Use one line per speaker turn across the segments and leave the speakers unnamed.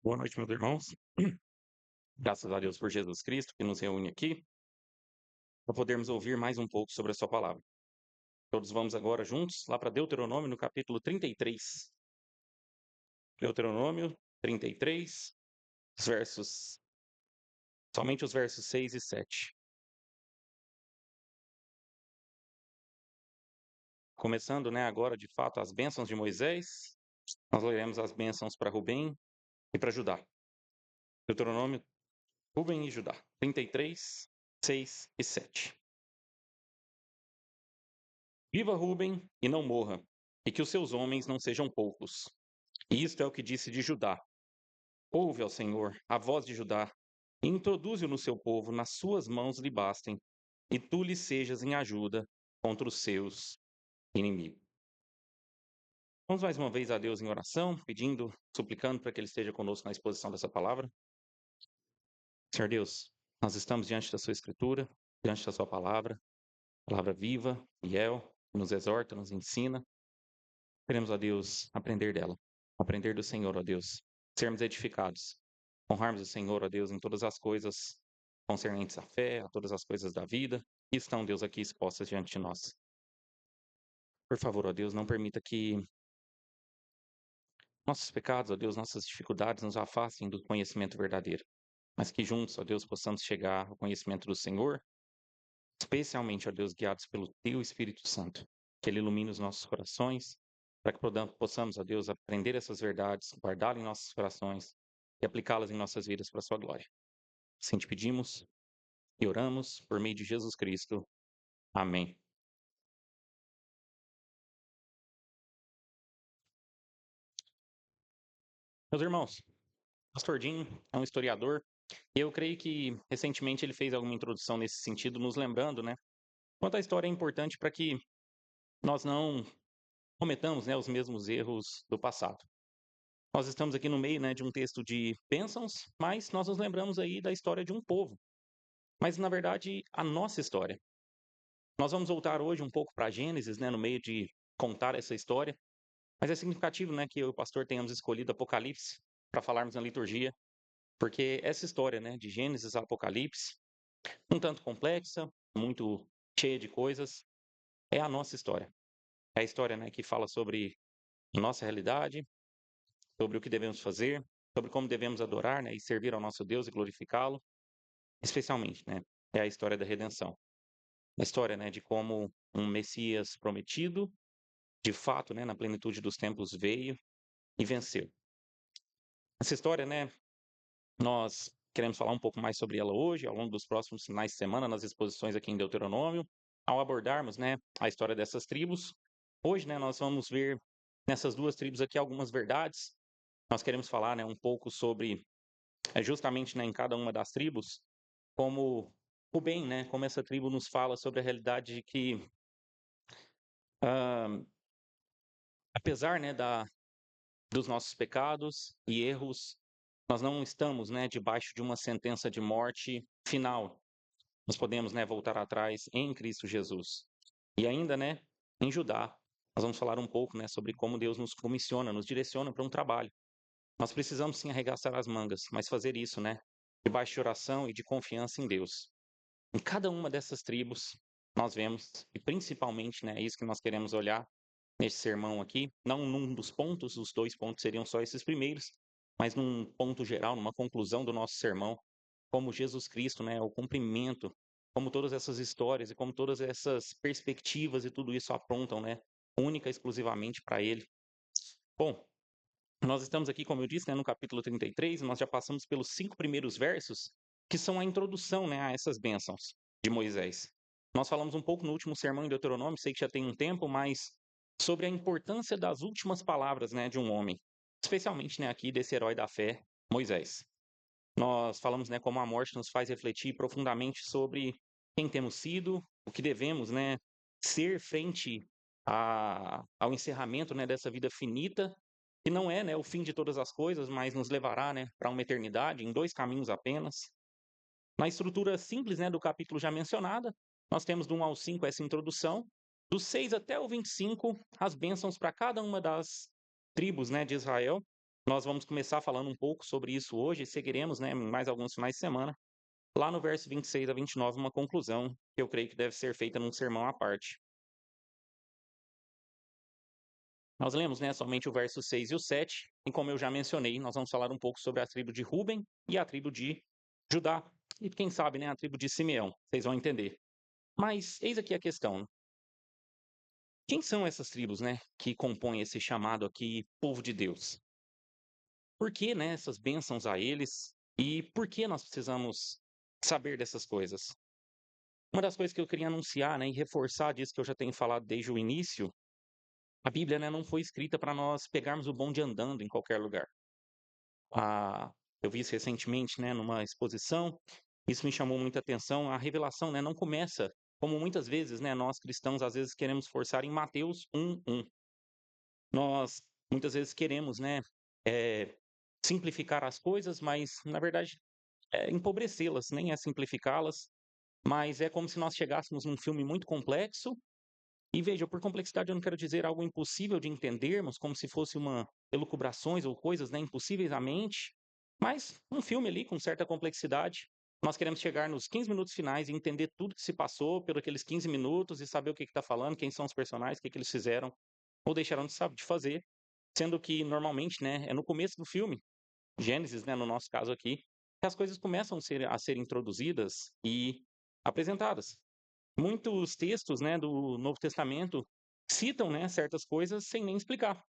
Boa noite, meus irmãos. Graças a Deus por Jesus Cristo que nos reúne aqui para podermos ouvir mais um pouco sobre a sua palavra. Todos vamos agora juntos lá para Deuteronômio, no capítulo 33. Deuteronômio 33, os versos, somente os versos 6 e 7. Começando, agora de fato as bênçãos de Moisés, nós leremos as bênçãos para Rubem e para Judá. Deuteronômio, Rubem e Judá, 33, 6 e 7. Viva Rubem e não morra, e que os seus homens não sejam poucos. E isto é o que disse de Judá. Ouve ao Senhor, a voz de Judá, e introduze-o no seu povo, nas suas mãos lhe bastem, e tu lhe sejas em ajuda contra os seus inimigos. Vamos mais uma vez a Deus em oração, pedindo, suplicando para que Ele esteja conosco na exposição dessa palavra. Senhor Deus, nós estamos diante da sua Escritura, diante da sua palavra viva, fiel, que nos exorta, nos ensina. Queremos, ó Deus, aprender dela, aprender do Senhor, ó Deus, sermos edificados, honrarmos o Senhor, ó Deus, em todas as coisas concernentes à fé, a todas as coisas da vida, que estão, Deus, aqui expostas diante de nós. Por favor, ó Deus, não permita que nossos pecados, ó Deus, nossas dificuldades nos afastem do conhecimento verdadeiro, mas que juntos, ó Deus, possamos chegar ao conhecimento do Senhor, especialmente, ó Deus, guiados pelo Teu Espírito Santo, que Ele ilumine os nossos corações, para que possamos, ó Deus, aprender essas verdades, guardá-las em nossos corações e aplicá-las em nossas vidas para a Sua glória. Assim te pedimos e oramos por meio de Jesus Cristo. Amém. Meus irmãos, Pastor Jim é um historiador e eu creio que recentemente ele fez alguma introdução nesse sentido, nos lembrando, quanto a história é importante para que nós não cometamos, os mesmos erros do passado. Nós estamos aqui no meio, de um texto de bênçãos, mas nós nos lembramos aí da história de um povo. Mas, na verdade, a nossa história. Nós vamos voltar hoje um pouco para Gênesis, no meio de contar essa história. Mas é significativo, que eu e o pastor tenhamos escolhido Apocalipse para falarmos na liturgia, porque essa história, de Gênesis a Apocalipse, um tanto complexa, muito cheia de coisas, é a nossa história. É a história, que fala sobre a nossa realidade, sobre o que devemos fazer, sobre como devemos adorar, e servir ao nosso Deus e glorificá-lo, especialmente, é a história da redenção. A história, de como um Messias prometido, de fato, na plenitude dos tempos veio e venceu. Essa história, nós queremos falar um pouco mais sobre ela hoje, ao longo dos próximos finais de semana, nas exposições aqui em Deuteronômio, ao abordarmos, a história dessas tribos. Hoje, nós vamos ver nessas duas tribos aqui algumas verdades. Nós queremos falar, um pouco sobre, justamente, em cada uma das tribos, como o bem, como essa tribo nos fala sobre a realidade de que, ah, apesar, dos nossos pecados e erros, nós não estamos, debaixo de uma sentença de morte final. Nós podemos, voltar atrás em Cristo Jesus. E ainda, em Judá, nós vamos falar um pouco, sobre como Deus nos comissiona, nos direciona para um trabalho. Nós precisamos sim arregaçar as mangas, mas fazer isso, debaixo de oração e de confiança em Deus. Em cada uma dessas tribos, nós vemos, e principalmente, é isso que nós queremos olhar nesse sermão aqui, não num dos pontos, os 2 pontos seriam só esses primeiros, mas num ponto geral, numa conclusão do nosso sermão, como Jesus Cristo, o cumprimento, como todas essas histórias e como todas essas perspectivas e tudo isso apontam, única e exclusivamente para Ele. Bom, nós estamos aqui, como eu disse, no capítulo 33, nós já passamos pelos 5 primeiros versos, que são a introdução, a essas bênçãos de Moisés. Nós falamos um pouco no último sermão em Deuteronômio, sei que já tem um tempo, mas sobre a importância das últimas palavras, de um homem, especialmente, aqui desse herói da fé, Moisés. Nós falamos, como a morte nos faz refletir profundamente sobre quem temos sido, o que devemos, ser frente ao encerramento, dessa vida finita, que não é, o fim de todas as coisas, mas nos levará, para uma eternidade em 2 caminhos apenas. Na estrutura simples, do capítulo já mencionada, nós temos do 1 ao 5 essa introdução, do 6 até o 25, as bênçãos para cada uma das tribos, de Israel. Nós vamos começar falando um pouco sobre isso hoje e seguiremos, né, em mais alguns finais de semana, lá no verso 26 a 29, uma conclusão que eu creio que deve ser feita num sermão à parte. Nós lemos, né, somente o verso 6 e o 7, e como eu já mencionei, nós vamos falar um pouco sobre a tribo de Ruben e a tribo de Judá, e quem sabe, né, a tribo de Simeão. Vocês vão entender. Mas eis aqui a questão. Quem são essas tribos, né, que compõem esse chamado aqui, povo de Deus? Por que, né, essas bênçãos a eles? E por que nós precisamos saber dessas coisas? Uma das coisas que eu queria anunciar, né, e reforçar disso que eu já tenho falado desde o início, a Bíblia, né, não foi escrita para nós pegarmos o bonde andando em qualquer lugar. Ah, eu vi isso recentemente, né, numa exposição, isso me chamou muita atenção. A revelação, né, não começa como muitas vezes, né, nós cristãos às vezes queremos forçar em Mateus 1:1. Nós muitas vezes queremos, né, eh, simplificar as coisas, mas na verdade é empobrecê-las, nem é simplificá-las, mas é como se nós chegássemos num filme muito complexo. E veja, por complexidade eu não quero dizer algo impossível de entendermos, como se fosse uma elucubrações ou coisas, né, impossíveis à mente, mas um filme ali com certa complexidade. Nós queremos chegar nos 15 minutos finais e entender tudo que se passou por aqueles 15 minutos e saber o que está falando, quem são os personagens, o que eles fizeram ou deixaram de fazer, sendo que normalmente, né, é no começo do filme, Gênesis, né, no nosso caso aqui, que as coisas começam a ser introduzidas e apresentadas. Muitos textos, né, do Novo Testamento citam, né, certas coisas sem nem explicar.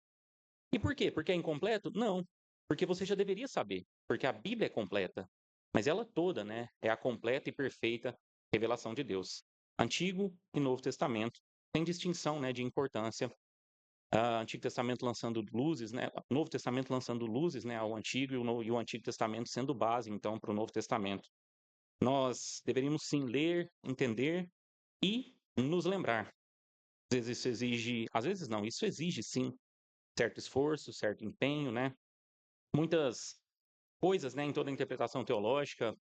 E por quê? Porque é incompleto? Não, porque você já deveria saber, porque a Bíblia é completa, mas ela toda, né, é a completa e perfeita revelação de Deus. Antigo e Novo Testamento, sem distinção, né, de importância. Antigo Testamento lançando luzes, né, Novo Testamento lançando luzes, né, ao Antigo e o Antigo Testamento sendo base, então, para o Novo Testamento. Nós deveríamos sim ler, entender e nos lembrar. Às vezes isso exige, às vezes não, isso exige sim certo esforço, certo empenho, né? Muitas coisas, né, em toda a interpretação teológica,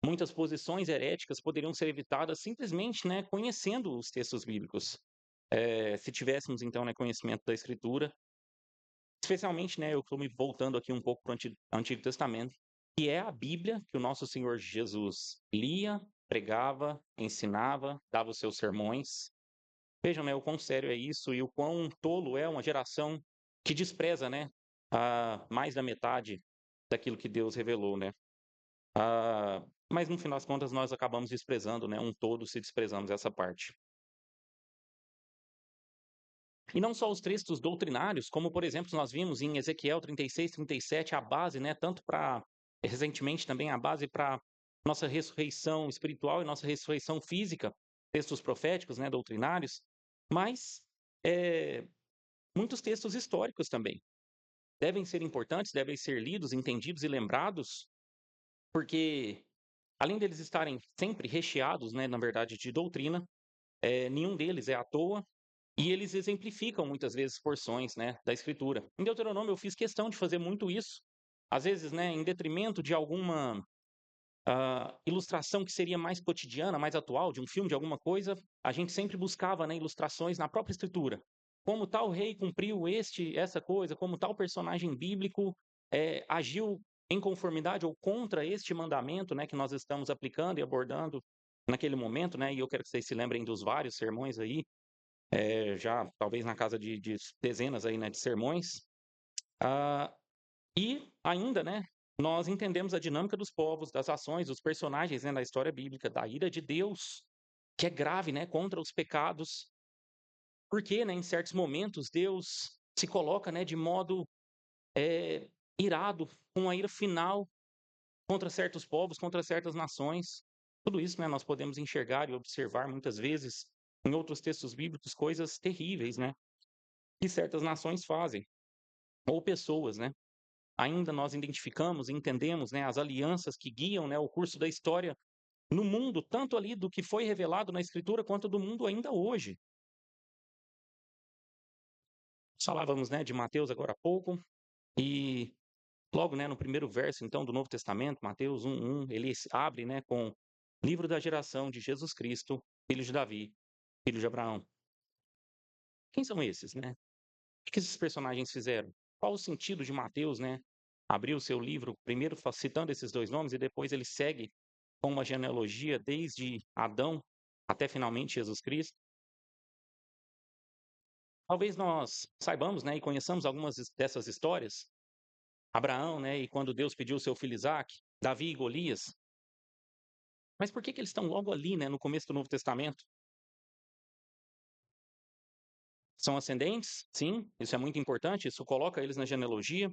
muitas posições heréticas poderiam ser evitadas simplesmente, né, conhecendo os textos bíblicos. Se tivéssemos então, né, conhecimento da Escritura, especialmente, né, eu estou me voltando aqui um pouco para o Antigo Testamento, que é a Bíblia que o nosso Senhor Jesus lia, pregava, ensinava, dava os seus sermões. Vejam, né, o quão sério é isso e o quão tolo é uma geração que despreza, né, mais da metade daquilo que Deus revelou, né. Mas no final das contas nós acabamos desprezando, né, um todo se desprezamos essa parte. E não só os textos doutrinários, como por exemplo nós vimos em Ezequiel 36, 37, a base, né, tanto para recentemente também a base para nossa ressurreição espiritual e nossa ressurreição física, textos proféticos, né, doutrinários, mas, eh, muitos textos históricos também. Devem ser importantes, devem ser lidos, entendidos e lembrados, porque além deles estarem sempre recheados, né, na verdade, de doutrina, nenhum deles é à toa e eles exemplificam muitas vezes porções, né, da Escritura. Em Deuteronômio eu fiz questão de fazer muito isso, às vezes, né, em detrimento de alguma ilustração que seria mais cotidiana, mais atual, de um filme, de alguma coisa, a gente sempre buscava, né, ilustrações na própria Escritura. Como tal rei cumpriu essa coisa, como tal personagem bíblico agiu em conformidade ou contra este mandamento, né, que nós estamos aplicando e abordando naquele momento, né, e eu quero que vocês se lembrem dos vários sermões aí, já talvez na casa de dezenas aí, né, de sermões. Ah, e ainda, né, nós entendemos a dinâmica dos povos, das ações, dos personagens, né, na história bíblica, da ira de Deus, que é grave, né, contra os pecados. Porque, né, em certos momentos Deus se coloca, né, de modo irado, com a ira final contra certos povos, contra certas nações. Tudo isso, né, nós podemos enxergar e observar muitas vezes em outros textos bíblicos coisas terríveis, né, que certas nações fazem, ou pessoas, né. Ainda nós identificamos e entendemos, né, as alianças que guiam, né, o curso da história no mundo, tanto ali do que foi revelado na Escritura, quanto do mundo ainda hoje. Falávamos, né, de Mateus agora há pouco, e logo, né, no primeiro verso, então, do Novo Testamento, Mateus 1:1, ele abre, né, com livro da geração de Jesus Cristo, filho de Davi, filho de Abraão. Quem são esses, né? O que esses personagens fizeram? Qual o sentido de Mateus, né? abrir o seu livro, primeiro citando esses dois nomes, e depois ele segue com uma genealogia desde Adão até finalmente Jesus Cristo. Talvez nós saibamos, né, e conheçamos algumas dessas histórias. Abraão, né, e quando Deus pediu o seu filho Isaque, Davi e Golias. Mas por que que eles estão logo ali, né, no começo do Novo Testamento? São ascendentes? Sim, isso é muito importante, isso coloca eles na genealogia.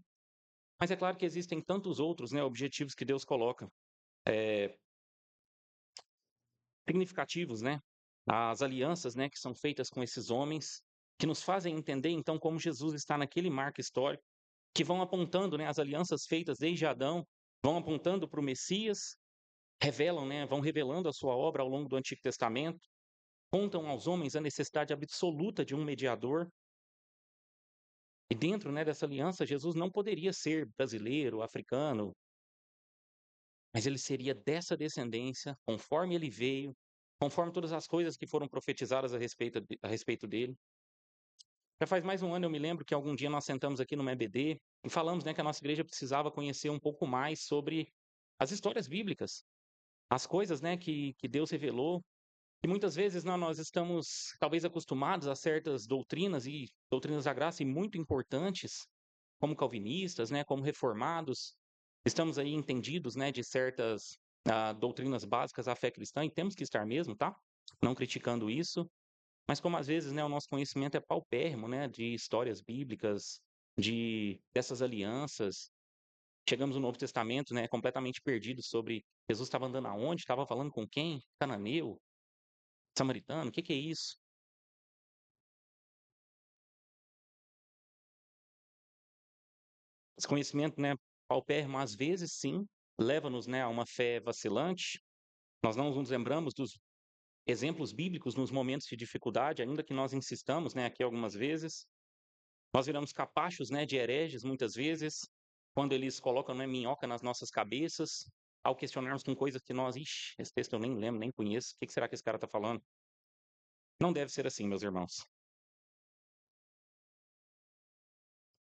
Mas é claro que existem tantos outros, né, objetivos que Deus coloca, significativos, né? As alianças, né, que são feitas com esses homens, que nos fazem entender então como Jesus está naquele marco histórico, que vão apontando, né, as alianças feitas desde Adão, vão apontando para o Messias, revelam, né, vão revelando a sua obra ao longo do Antigo Testamento, contam aos homens a necessidade absoluta de um mediador. E dentro, né, dessa aliança, Jesus não poderia ser brasileiro, africano, mas ele seria dessa descendência, conforme ele veio, conforme todas as coisas que foram profetizadas a respeito dele. Já faz mais um ano, eu me lembro que algum dia nós sentamos aqui no EBD e falamos, né, que a nossa igreja precisava conhecer um pouco mais sobre as histórias bíblicas, as coisas, né, que Deus revelou. E muitas vezes nós estamos talvez acostumados a certas doutrinas e doutrinas da graça e muito importantes, como calvinistas, né, como reformados. Estamos aí entendidos, né, de certas doutrinas básicas da fé cristã e temos que estar mesmo, tá? Não criticando isso, mas como às vezes, né, o nosso conhecimento é paupérrimo, né, de histórias bíblicas, dessas alianças. Chegamos no Novo Testamento, né, completamente perdidos sobre Jesus estava andando aonde, estava falando com quem, cananeu, samaritano, o que que é isso? Esse conhecimento, né, paupérrimo, às vezes sim, leva-nos, né, a uma fé vacilante. Nós não nos lembramos dos exemplos bíblicos nos momentos de dificuldade, ainda que nós insistamos, né, aqui algumas vezes. Nós viramos capachos, né, de hereges muitas vezes, quando eles colocam, né, minhoca nas nossas cabeças, ao questionarmos com coisas que nós, ixi, esse texto eu nem lembro, nem conheço, o que será que esse cara está falando? Não deve ser assim, meus irmãos.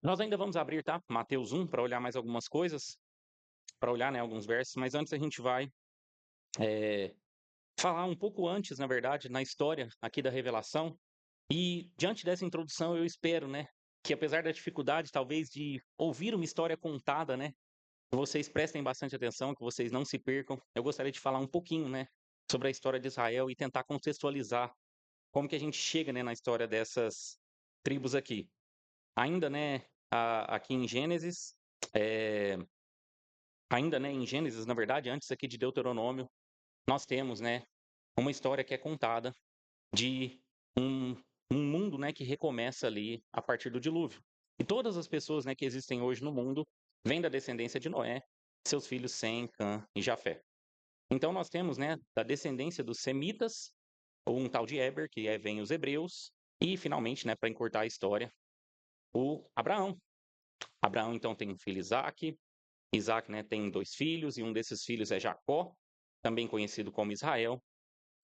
Nós ainda vamos abrir, tá? Mateus 1, para olhar mais algumas coisas, para olhar, né, alguns versos, mas antes a gente vai eh, falar um pouco antes, na verdade, na história aqui da revelação. E diante dessa introdução, eu espero, né, que apesar da dificuldade, talvez, de ouvir uma história contada, né, que vocês prestem bastante atenção, que vocês não se percam. Eu gostaria de falar um pouquinho, né, sobre a história de Israel e tentar contextualizar como que a gente chega, né, na história dessas tribos aqui. Ainda, né, aqui em Gênesis, eh, ainda, né, em Gênesis, na verdade, antes aqui de Deuteronômio, nós temos, né, uma história que é contada de um, um mundo, né, que recomeça ali a partir do dilúvio. E todas as pessoas, né, que existem hoje no mundo vêm da descendência de Noé, seus filhos Sem, Cã e Jafé. Então nós temos, né, da descendência dos semitas, ou um tal de Eber, que vem os hebreus, e finalmente, né, para encurtar a história, o Abraão. Abraão então tem um filho Isaac, Isaac, né, tem dois filhos, e um desses filhos é Jacó, também conhecido como Israel.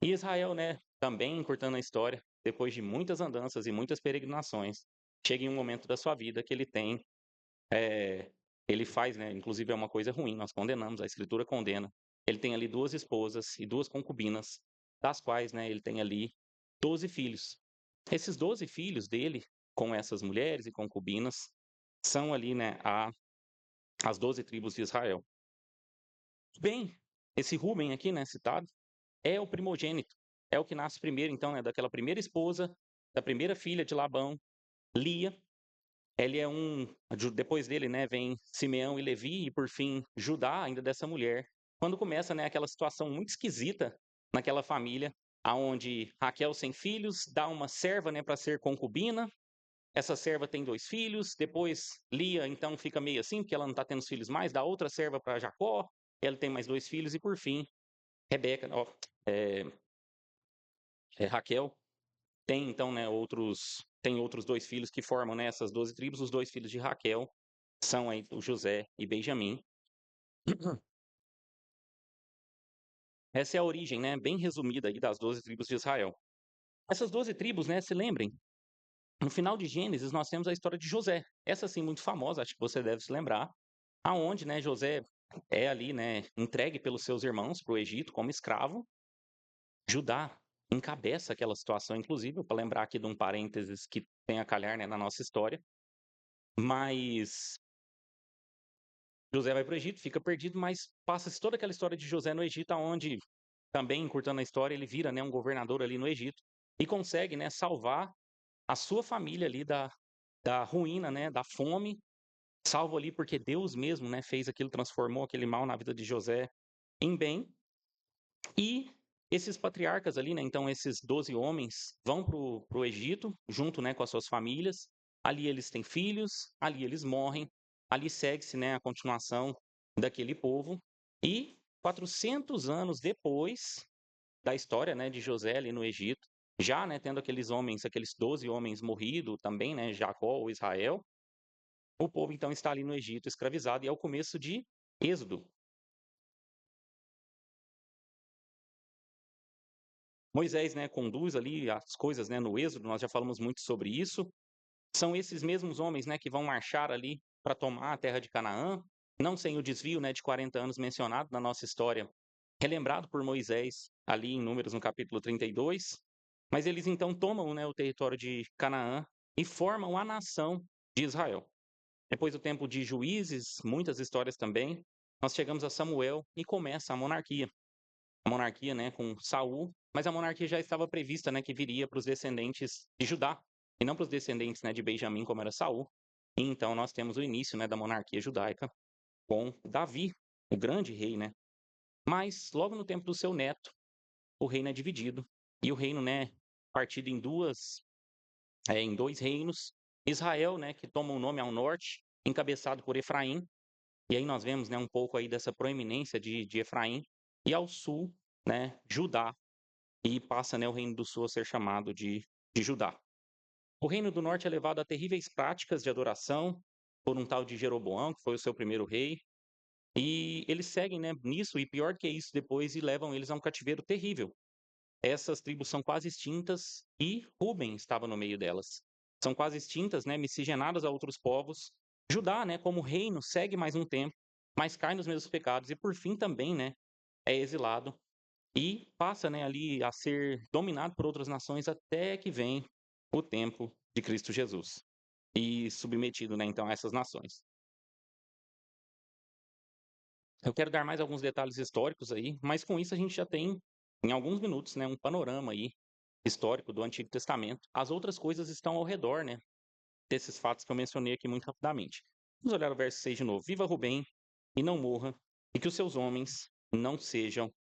E Israel, né, também encurtando a história, depois de muitas andanças e muitas peregrinações, chega em um momento da sua vida que ele tem, ele faz, né, inclusive é uma coisa ruim, nós condenamos, a Escritura condena. Ele tem ali duas esposas e duas concubinas, das quais, né, ele tem ali 12 filhos. Esses 12 filhos dele, com essas mulheres e concubinas, são ali, né, as 12 tribos de Israel. Bem, esse Rubem aqui, né, citado, é o primogênito, é o que nasce primeiro, então, né, daquela primeira esposa, da primeira filha de Labão, Lia. Ele é depois dele, né, vem Simeão e Levi, e por fim Judá, ainda dessa mulher. Quando começa, né, aquela situação muito esquisita naquela família, aonde Raquel sem filhos, dá uma serva, né, para ser concubina. Essa serva tem dois filhos, depois Lia, então, fica meio assim, porque ela não está tendo os filhos mais, dá outra serva para Jacó, ela tem mais dois filhos, e por fim, Rebeca, ó, é, Raquel tem então, né, outros dois filhos que formam, né, essas 12 tribos. Os dois filhos de Raquel são aí o José e Benjamim. Essa é a origem, né, bem resumida aí das 12 tribos de Israel. Essas 12 tribos, né, se lembrem, no final de Gênesis nós temos a história de José. Essa sim muito famosa, acho que você deve se lembrar, aonde, né, José é ali, né, entregue pelos seus irmãos para o Egito como escravo. Judá encabeça aquela situação, inclusive, para lembrar aqui de um parênteses que tem a calhar, né, na nossa história. Mas José vai para o Egito, fica perdido, mas passa-se toda aquela história de José no Egito, aonde também, encurtando a história, ele vira, né, um governador ali no Egito e consegue, né, salvar a sua família ali da ruína, né, da fome, salvo ali porque Deus mesmo, né, fez aquilo, transformou aquele mal na vida de José em bem. E esses patriarcas ali, né, então esses 12 homens vão para o Egito, junto, né, com as suas famílias. Ali eles têm filhos, ali eles morrem, ali segue-se, né, a continuação daquele povo. E 400 anos depois da história, né, de José ali no Egito, já, né, tendo aqueles homens, aqueles 12 homens morridos também, né, Jacó ou Israel, o povo então está ali no Egito escravizado e é o começo de Êxodo. Moisés, né, conduz ali as coisas, né, no Êxodo, nós já falamos muito sobre isso. São esses mesmos homens, né, que vão marchar ali para tomar a terra de Canaã, não sem o desvio, né, de 40 anos mencionado na nossa história, relembrado por Moisés ali em Números no capítulo 32. Mas eles então tomam, né, o território de Canaã e formam a nação de Israel. Depois do tempo de juízes, muitas histórias também, nós chegamos a Samuel e começa a monarquia. A monarquia, né, com Saul, mas a monarquia já estava prevista, né, que viria para os descendentes de Judá e não para os descendentes, né, de Benjamim, como era Saul. E então nós temos o início, né, da monarquia judaica com Davi, o grande rei, né? Mas logo no tempo do seu neto, o reino é dividido e o reino, né, partido em dois reinos. Israel, né, que toma o nome ao norte, encabeçado por Efraim, e aí nós vemos, né, um pouco aí dessa proeminência de Efraim, e ao sul, né, Judá, e passa, né, o reino do sul a ser chamado de Judá. O reino do norte é levado a terríveis práticas de adoração por um tal de Jeroboão, que foi o seu primeiro rei, e eles seguem, né, nisso, e pior que isso depois, e levam eles a um cativeiro terrível. Essas tribos são quase extintas e Ruben estava no meio delas. São quase extintas, né, miscigenadas a outros povos. Judá, né, como reino, segue mais um tempo, mas cai nos mesmos pecados e por fim também, né, é exilado e passa, né, ali a ser dominado por outras nações até que vem o tempo de Cristo Jesus e submetido, né, então a essas nações. Eu quero dar mais alguns detalhes históricos aí, mas com isso a gente já tem em alguns minutos, né, um panorama aí histórico do Antigo Testamento. As outras coisas estão ao redor, né, desses fatos que eu mencionei aqui muito rapidamente. Vamos olhar o verso 6 de novo. Viva Rubem e não morra, e que os seus homens não sejam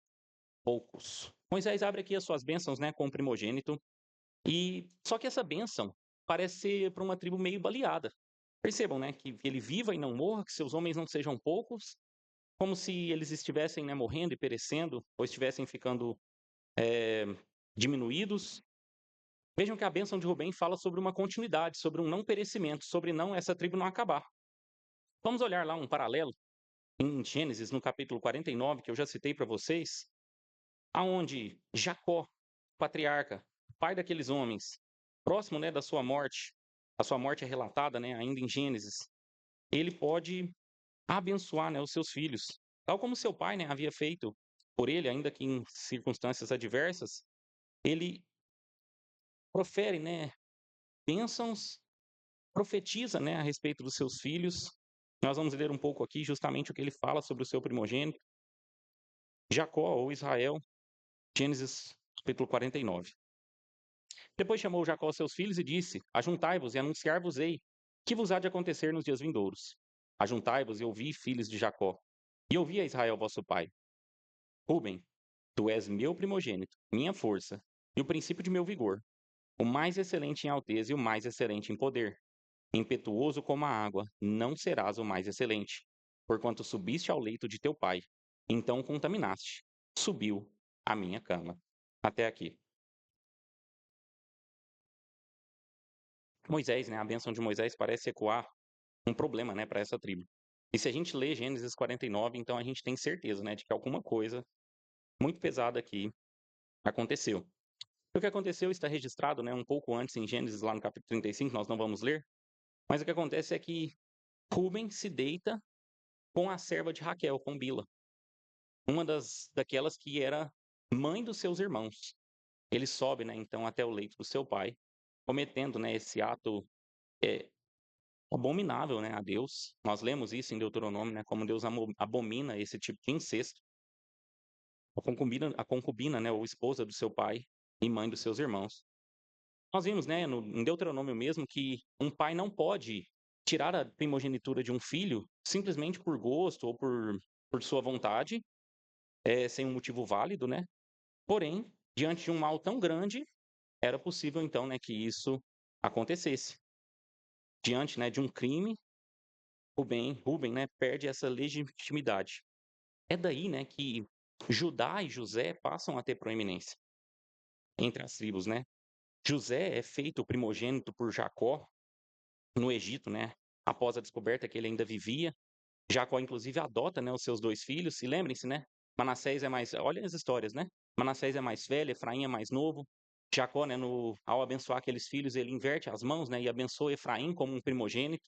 poucos. Moisés abre aqui as suas bênçãos, né, com o primogênito. E só que essa bênção parece ser para uma tribo meio baleada. Percebam, né, que ele viva e não morra, que seus homens não sejam poucos, como se eles estivessem, né, morrendo e perecendo, ou estivessem ficando é, diminuídos. Vejam que a bênção de Rubem fala sobre uma continuidade, sobre um não perecimento, sobre não essa tribo não acabar. Vamos olhar lá um paralelo em Gênesis, no capítulo 49, que eu já citei para vocês, aonde Jacó, patriarca, pai daqueles homens, próximo, né, da sua morte, a sua morte é relatada, né, ainda em Gênesis, ele pode abençoar, né, os seus filhos, tal como seu pai, né, havia feito por ele, ainda que em circunstâncias adversas, ele profere, né, bênçãos, profetiza, né, a respeito dos seus filhos. Nós vamos ler um pouco aqui justamente o que ele fala sobre o seu primogênito, Jacó ou Israel, Gênesis capítulo 49. Depois chamou Jacó seus filhos e disse: Ajuntai-vos e anunciar-vos-ei que vos há de acontecer nos dias vindouros. Ajuntai-vos e ouvi, filhos de Jacó, e ouvi a Israel vosso pai. Ruben, tu és meu primogênito, minha força, e o princípio de meu vigor, o mais excelente em alteza e o mais excelente em poder. Impetuoso como a água, não serás o mais excelente, porquanto subiste ao leito de teu pai, então contaminaste. Subiu a minha cama. Até aqui. Moisés, né, a bênção de Moisés parece ecoar um problema, né, para essa tribo. E se a gente lê Gênesis 49, então a gente tem certeza, né, de que alguma coisa muito pesada aqui aconteceu. O que aconteceu está registrado, né, um pouco antes em Gênesis, lá no capítulo 35, nós não vamos ler, mas o que acontece é que Rubem se deita com a serva de Raquel, com Bila, uma daquelas que era mãe dos seus irmãos. Ele sobe, né, então, até o leito do seu pai, cometendo, né, esse ato é, abominável, né, a Deus. Nós lemos isso em Deuteronômio, né, como Deus abomina esse tipo de incesto. A concubina, né, ou esposa do seu pai e mãe dos seus irmãos. Nós vimos, né, em Deuteronômio mesmo, que um pai não pode tirar a primogenitura de um filho simplesmente por gosto ou por sua vontade, sem um motivo válido, né? Porém, diante de um mal tão grande, era possível então, né, que isso acontecesse. Diante, né, de um crime, Rubem, né, perde essa legitimidade. É daí, né, que Judá e José passam a ter proeminência entre as tribos, né? José é feito primogênito por Jacó no Egito, né? Após a descoberta que ele ainda vivia. Jacó, inclusive, adota, né, os seus 2 filhos. E lembrem-se, né? Manassés é mais. Olhem as histórias, né? Manassés é mais velho, Efraim é mais novo. Jacó, né, ao abençoar aqueles filhos, ele inverte as mãos, né? E abençoa Efraim como um primogênito.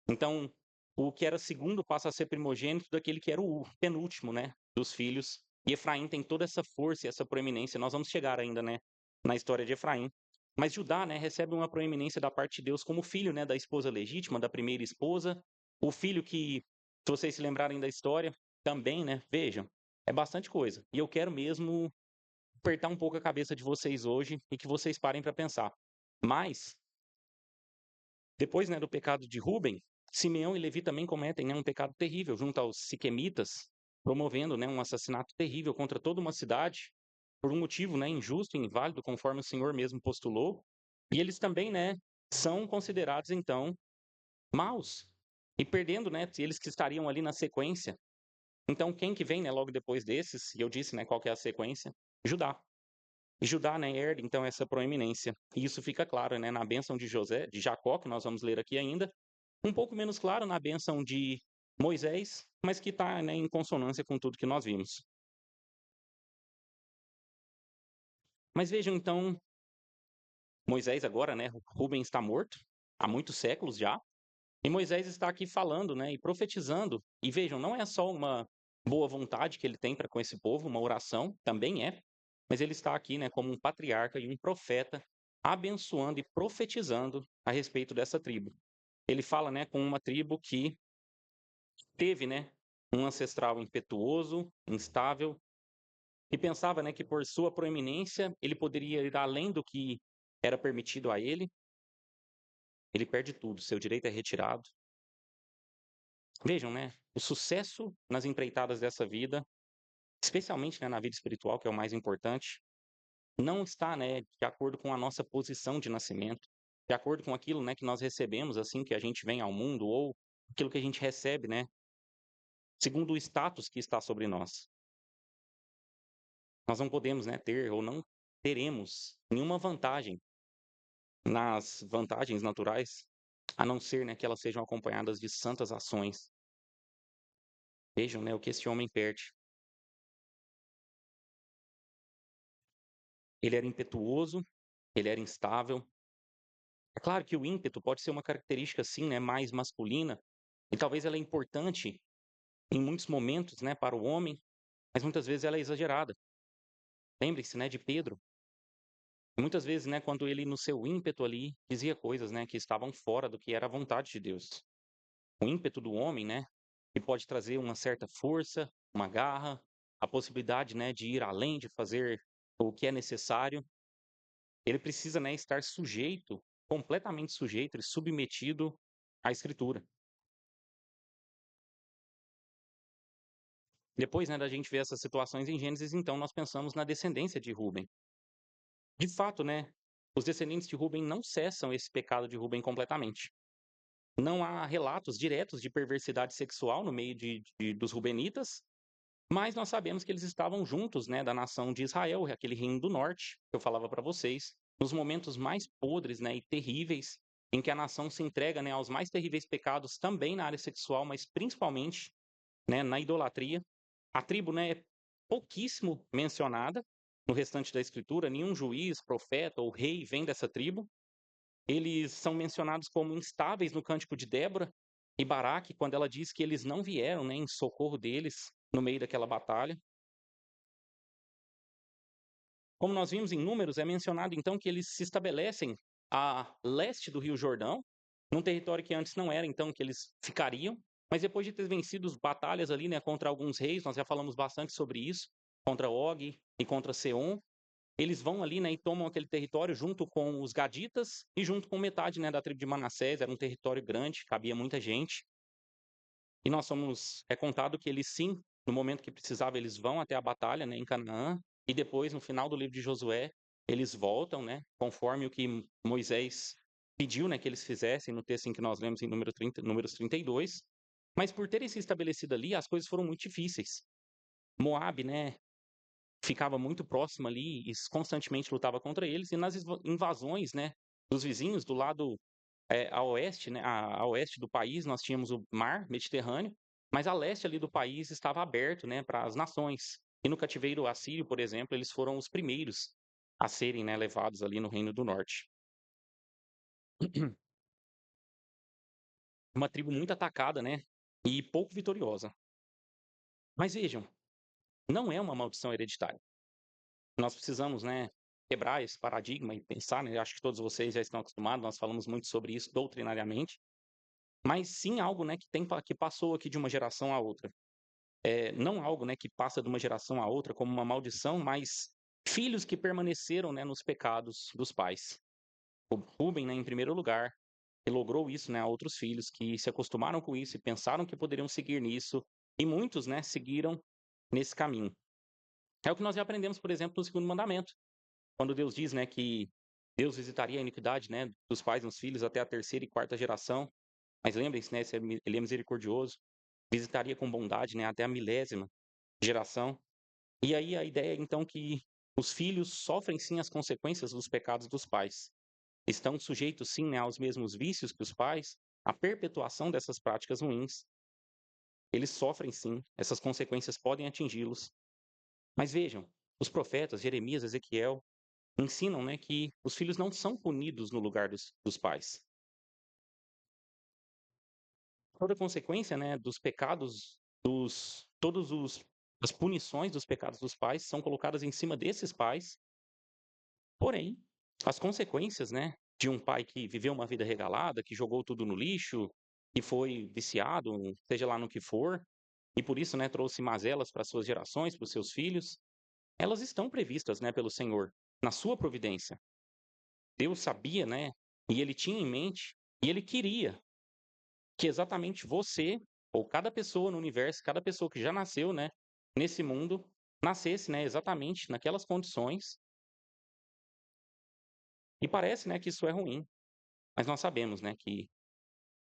Então, o que era segundo passa a ser primogênito daquele que era o penúltimo, né? Dos filhos. E Efraim tem toda essa força e essa proeminência. Nós vamos chegar ainda, né? Na história de Efraim. Mas Judá, né, recebe uma proeminência da parte de Deus como filho, né, da esposa legítima, da primeira esposa, o filho que, se vocês se lembrarem da história, também, né, vejam, é bastante coisa. E eu quero mesmo apertar um pouco a cabeça de vocês hoje e que vocês parem para pensar. Mas, depois, né, do pecado de Ruben, Simeão e Levi também cometem, né, um pecado terrível junto aos siquemitas, promovendo, né, um assassinato terrível contra toda uma cidade, por um motivo, né, injusto e inválido, conforme o Senhor mesmo postulou. E eles também, né, são considerados então maus e perdendo, né, eles que estariam ali na sequência. Então, quem que vem, né, logo depois desses? E eu disse, né, qual que é a sequência? Judá. E Judá, né, herda então essa proeminência. E isso fica claro, né, na bênção de José, de Jacó, que nós vamos ler aqui ainda, um pouco menos claro na bênção de Moisés, mas que está, né, em consonância com tudo que nós vimos. Mas vejam então, Moisés agora, né, Rubem está morto há muitos séculos já, e Moisés está aqui falando, né, e profetizando. E vejam, não é só uma boa vontade que ele tem para com esse povo, uma oração, também é, mas ele está aqui, né, como um patriarca e um profeta, abençoando e profetizando a respeito dessa tribo. Ele fala, né, com uma tribo que teve, né, um ancestral impetuoso, instável, e pensava, né, que por sua proeminência ele poderia ir além do que era permitido a ele. Ele perde tudo, seu direito é retirado. Vejam, né, o sucesso nas empreitadas dessa vida, especialmente, né, na vida espiritual, que é o mais importante, não está, né, de acordo com a nossa posição de nascimento, de acordo com aquilo, né, que nós recebemos assim que a gente vem ao mundo ou aquilo que a gente recebe, né, segundo o status que está sobre nós. Nós não podemos, né, ter ou não teremos nenhuma vantagem nas vantagens naturais, a não ser, né, que elas sejam acompanhadas de santas ações. Vejam, né, o que esse homem perde. Ele era impetuoso, ele era instável. É claro que o ímpeto pode ser uma característica, sim, né, mais masculina, e talvez ela é importante em muitos momentos, né, para o homem, mas muitas vezes ela é exagerada. Lembre-se, né, de Pedro. Muitas vezes, né, quando ele no seu ímpeto ali dizia coisas, né, que estavam fora do que era a vontade de Deus. O ímpeto do homem, né, que pode trazer uma certa força, uma garra, a possibilidade, né, de ir além, de fazer o que é necessário. Ele precisa, né, estar sujeito, completamente sujeito e submetido à Escritura. Depois, né, da gente ver essas situações em Gênesis, então nós pensamos na descendência de Rubem. De fato, né, os descendentes de Rubem não cessam esse pecado de Rubem completamente. Não há relatos diretos de perversidade sexual no meio dos rubenitas, mas nós sabemos que eles estavam juntos, né, da nação de Israel, aquele reino do norte, que eu falava para vocês, nos momentos mais podres, né, e terríveis, em que a nação se entrega, né, aos mais terríveis pecados também na área sexual, mas principalmente, né, na idolatria. A tribo, né, é pouquíssimo mencionada no restante da escritura, nenhum juiz, profeta ou rei vem dessa tribo. Eles são mencionados como instáveis no Cântico de Débora, E Baraque, quando ela diz que eles não vieram, né, em socorro deles no meio daquela batalha. Como nós vimos em Números, é mencionado então que eles se estabelecem a leste do Rio Jordão, num território que antes não era então que eles ficariam, mas depois de ter vencido batalhas ali, né, contra alguns reis, nós já falamos bastante sobre isso, contra Og e contra Seom, eles vão ali, né, e tomam aquele território junto com os gaditas e junto com metade, né, da tribo de Manassés. Era um território grande, cabia muita gente. E nós somos, é contado que eles sim, no momento que precisava, eles vão até a batalha, né, em Canaã, e depois, no final do livro de Josué, eles voltam, né, conforme o que Moisés pediu, né, que eles fizessem, no texto em que nós lemos em Números 32. Mas por terem se estabelecido ali, as coisas foram muito difíceis. Moabe, né, ficava muito próximo ali e constantemente lutava contra eles, e nas invasões, né, dos vizinhos do lado a oeste, né, a oeste do país, nós tínhamos o mar Mediterrâneo, mas a leste ali do país estava aberto, né, para as nações. E no cativeiro assírio, por exemplo, eles foram os primeiros a serem, né, levados ali no Reino do Norte. Uma tribo muito atacada, né, e pouco vitoriosa. Mas vejam, não é uma maldição hereditária. Nós precisamos, né, quebrar esse paradigma e pensar, né, acho que todos vocês já estão acostumados, nós falamos muito sobre isso doutrinariamente, mas sim algo, né, que passou aqui de uma geração a outra. Não algo, né, que passa de uma geração a outra como uma maldição, mas filhos que permaneceram, né, nos pecados dos pais. O Rubem, né, em primeiro lugar, ele logrou isso, né, a outros filhos que se acostumaram com isso e pensaram que poderiam seguir nisso, e muitos, né, seguiram nesse caminho. É o que nós já aprendemos, por exemplo, no segundo mandamento, quando Deus diz, né, que Deus visitaria a iniquidade, né, dos pais nos filhos até a terceira e quarta geração. Mas lembrem-se, né, ele é misericordioso, visitaria com bondade, né, até a milésima geração. E aí a ideia, então, que os filhos sofrem sim as consequências dos pecados dos pais. Estão sujeitos sim, né, aos mesmos vícios que os pais, à perpetuação dessas práticas ruins. Eles sofrem sim, essas consequências podem atingi-los. Mas vejam, os profetas Jeremias, Ezequiel ensinam, né, que os filhos não são punidos no lugar dos pais. Toda consequência, né, dos pecados dos todos os as punições dos pecados dos pais são colocadas em cima desses pais. Porém, as consequências, né, de um pai que viveu uma vida regalada, que jogou tudo no lixo, que foi viciado, seja lá no que for, e por isso, né, trouxe mazelas para suas gerações, para os seus filhos, elas estão previstas, né, pelo Senhor, na sua providência. Deus sabia, né, e ele tinha em mente, e ele queria que exatamente você, ou cada pessoa no universo, cada pessoa que já nasceu, né, nesse mundo, nascesse, né, exatamente naquelas condições. E parece, né, que isso é ruim, mas nós sabemos, né, que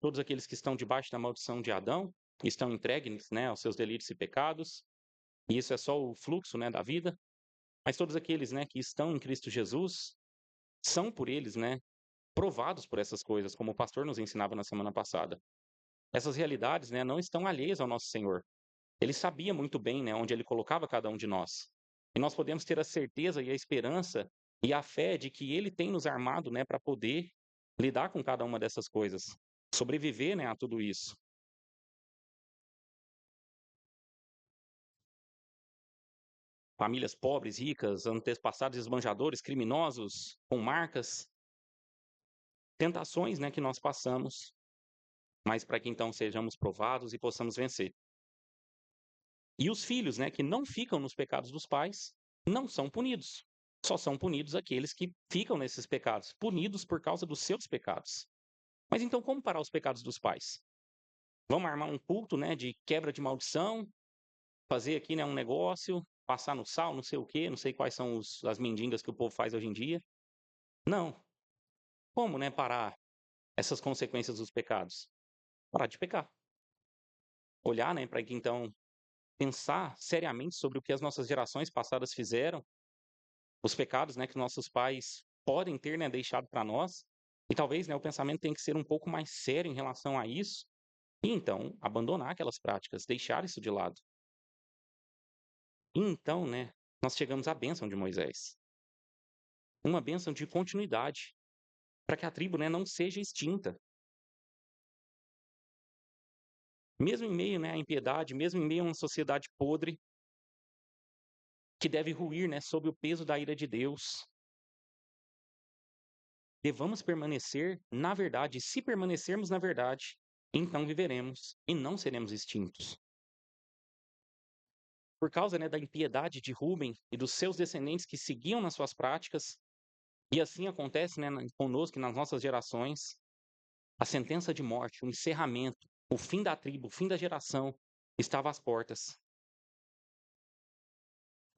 todos aqueles que estão debaixo da maldição de Adão estão entregues, né, aos seus delitos e pecados, e isso é só o fluxo, né, da vida. Mas todos aqueles, né, que estão em Cristo Jesus são por eles, né, provados por essas coisas, como o pastor nos ensinava na semana passada. Essas realidades, né, não estão alheias ao nosso Senhor. Ele sabia muito bem, né, onde ele colocava cada um de nós. E nós podemos ter a certeza e a esperança e a fé de que ele tem nos armado, né, para poder lidar com cada uma dessas coisas, sobreviver, né, a tudo isso. Famílias pobres, ricas, antepassados esbanjadores, criminosos, com marcas, tentações, né, que nós passamos, mas para que então sejamos provados e possamos vencer. E os filhos, né, que não ficam nos pecados dos pais, não são punidos. Só são punidos aqueles que ficam nesses pecados, punidos por causa dos seus pecados. Mas então como parar os pecados dos pais? Vamos armar um culto, né, de quebra de maldição, fazer aqui, né, um negócio, passar no sal, não sei o quê, não sei quais são as mendigas que o povo faz hoje em dia. Não. Como, né, parar essas consequências dos pecados? Parar de pecar. Olhar, né, para que então pensar seriamente sobre o que as nossas gerações passadas fizeram, os pecados, né, que nossos pais podem ter, né, deixado para nós. E talvez, né, o pensamento tenha que ser um pouco mais sério em relação a isso, e então abandonar aquelas práticas, deixar isso de lado. E então, né, nós chegamos à bênção de Moisés. Uma bênção de continuidade, para que a tribo, né, não seja extinta. Mesmo em meio, né, à impiedade, mesmo em meio a uma sociedade podre, que deve ruir, né, sob o peso da ira de Deus, devamos permanecer na verdade. E se permanecermos na verdade, então viveremos e não seremos extintos. Por causa, né, da impiedade de Rubem e dos seus descendentes que seguiam nas suas práticas, e assim acontece, né, conosco e nas nossas gerações, a sentença de morte, o encerramento, o fim da tribo, o fim da geração estava às portas.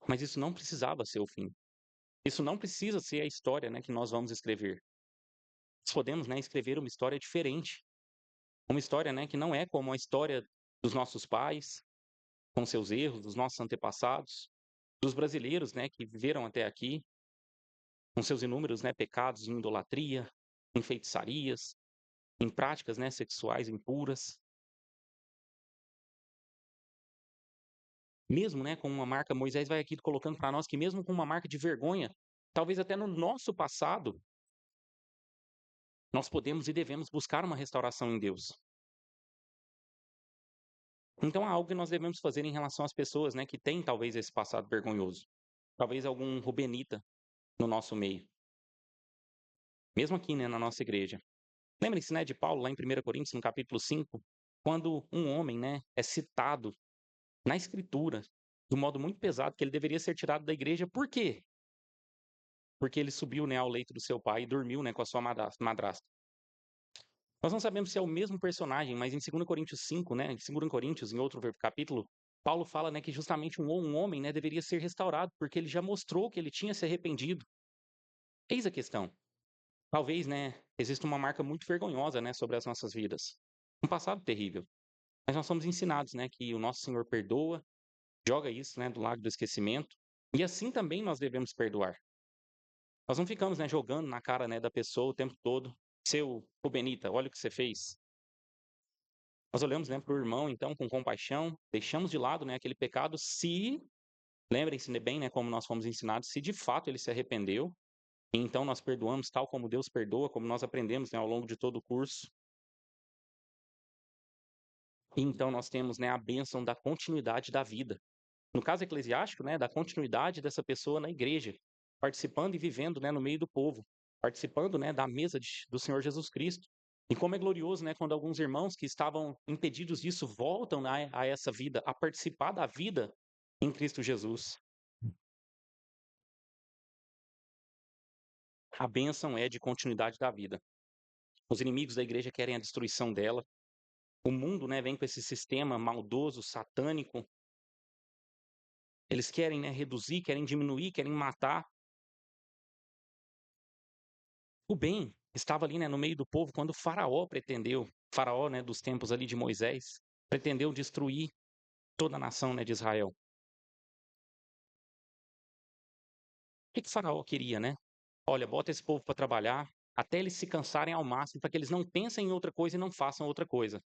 Mas isso não precisava ser o fim. Isso não precisa ser a história, né, que nós vamos escrever. Nós podemos, né, escrever uma história diferente. Uma história, né, que não é como a história dos nossos pais, com seus erros, dos nossos antepassados, dos brasileiros, né, que viveram até aqui, com seus inúmeros, né, pecados em idolatria, em feitiçarias, em práticas, né, sexuais impuras. Mesmo, né, com uma marca, Moisés vai aqui colocando para nós que mesmo com uma marca de vergonha, talvez até no nosso passado, nós podemos e devemos buscar uma restauração em Deus. Então há algo que nós devemos fazer em relação às pessoas, né, que têm talvez esse passado vergonhoso. Talvez algum rubenita no nosso meio. Mesmo aqui, né, na nossa igreja. Lembrem-se, né, de Paulo lá em 1 Coríntios, no capítulo 5, quando um homem, né, é citado na escritura de um modo muito pesado que ele deveria ser tirado da igreja. Por quê? Porque ele subiu, né, ao leito do seu pai e dormiu, né, com a sua madrasta. Nós não sabemos se é o mesmo personagem, mas em 2 Coríntios 5, né, em 2 Coríntios, em outro capítulo, Paulo fala, né, que justamente um homem, né, deveria ser restaurado, porque ele já mostrou que ele tinha se arrependido. Eis a questão. Talvez, né, exista uma marca muito vergonhosa, né, sobre as nossas vidas. Um passado terrível. Mas nós somos ensinados, né, que o nosso Senhor perdoa, joga isso, né, do lago do esquecimento, e assim também nós devemos perdoar. Nós não ficamos, né, jogando na cara, né, da pessoa o tempo todo. Seu Rubenita, olha o que você fez. Nós olhamos, né, para o irmão, então, com compaixão, deixamos de lado, né, aquele pecado, se, lembrem-se bem, né, como nós fomos ensinados, se de fato ele se arrependeu, e então nós perdoamos tal como Deus perdoa, como nós aprendemos, né, ao longo de todo o curso. E então nós temos, né, a bênção da continuidade da vida. No caso eclesiástico, né, da continuidade dessa pessoa na igreja, participando e vivendo, né, no meio do povo, participando, né, da mesa do Senhor Jesus Cristo. E como é glorioso, né, quando alguns irmãos que estavam impedidos disso voltam, né, a essa vida, a participar da vida em Cristo Jesus. A bênção é de continuidade da vida. Os inimigos da igreja querem a destruição dela. O mundo, né, vem com esse sistema maldoso, satânico. Eles querem, né, reduzir, querem diminuir, querem matar. O bem estava ali, né, no meio do povo quando Faraó, né, dos tempos ali de Moisés, pretendeu destruir toda a nação, né, de Israel. O que Faraó queria, né? Olha, bota esse povo para trabalhar até eles se cansarem ao máximo, para que eles não pensem em outra coisa e não façam outra coisa.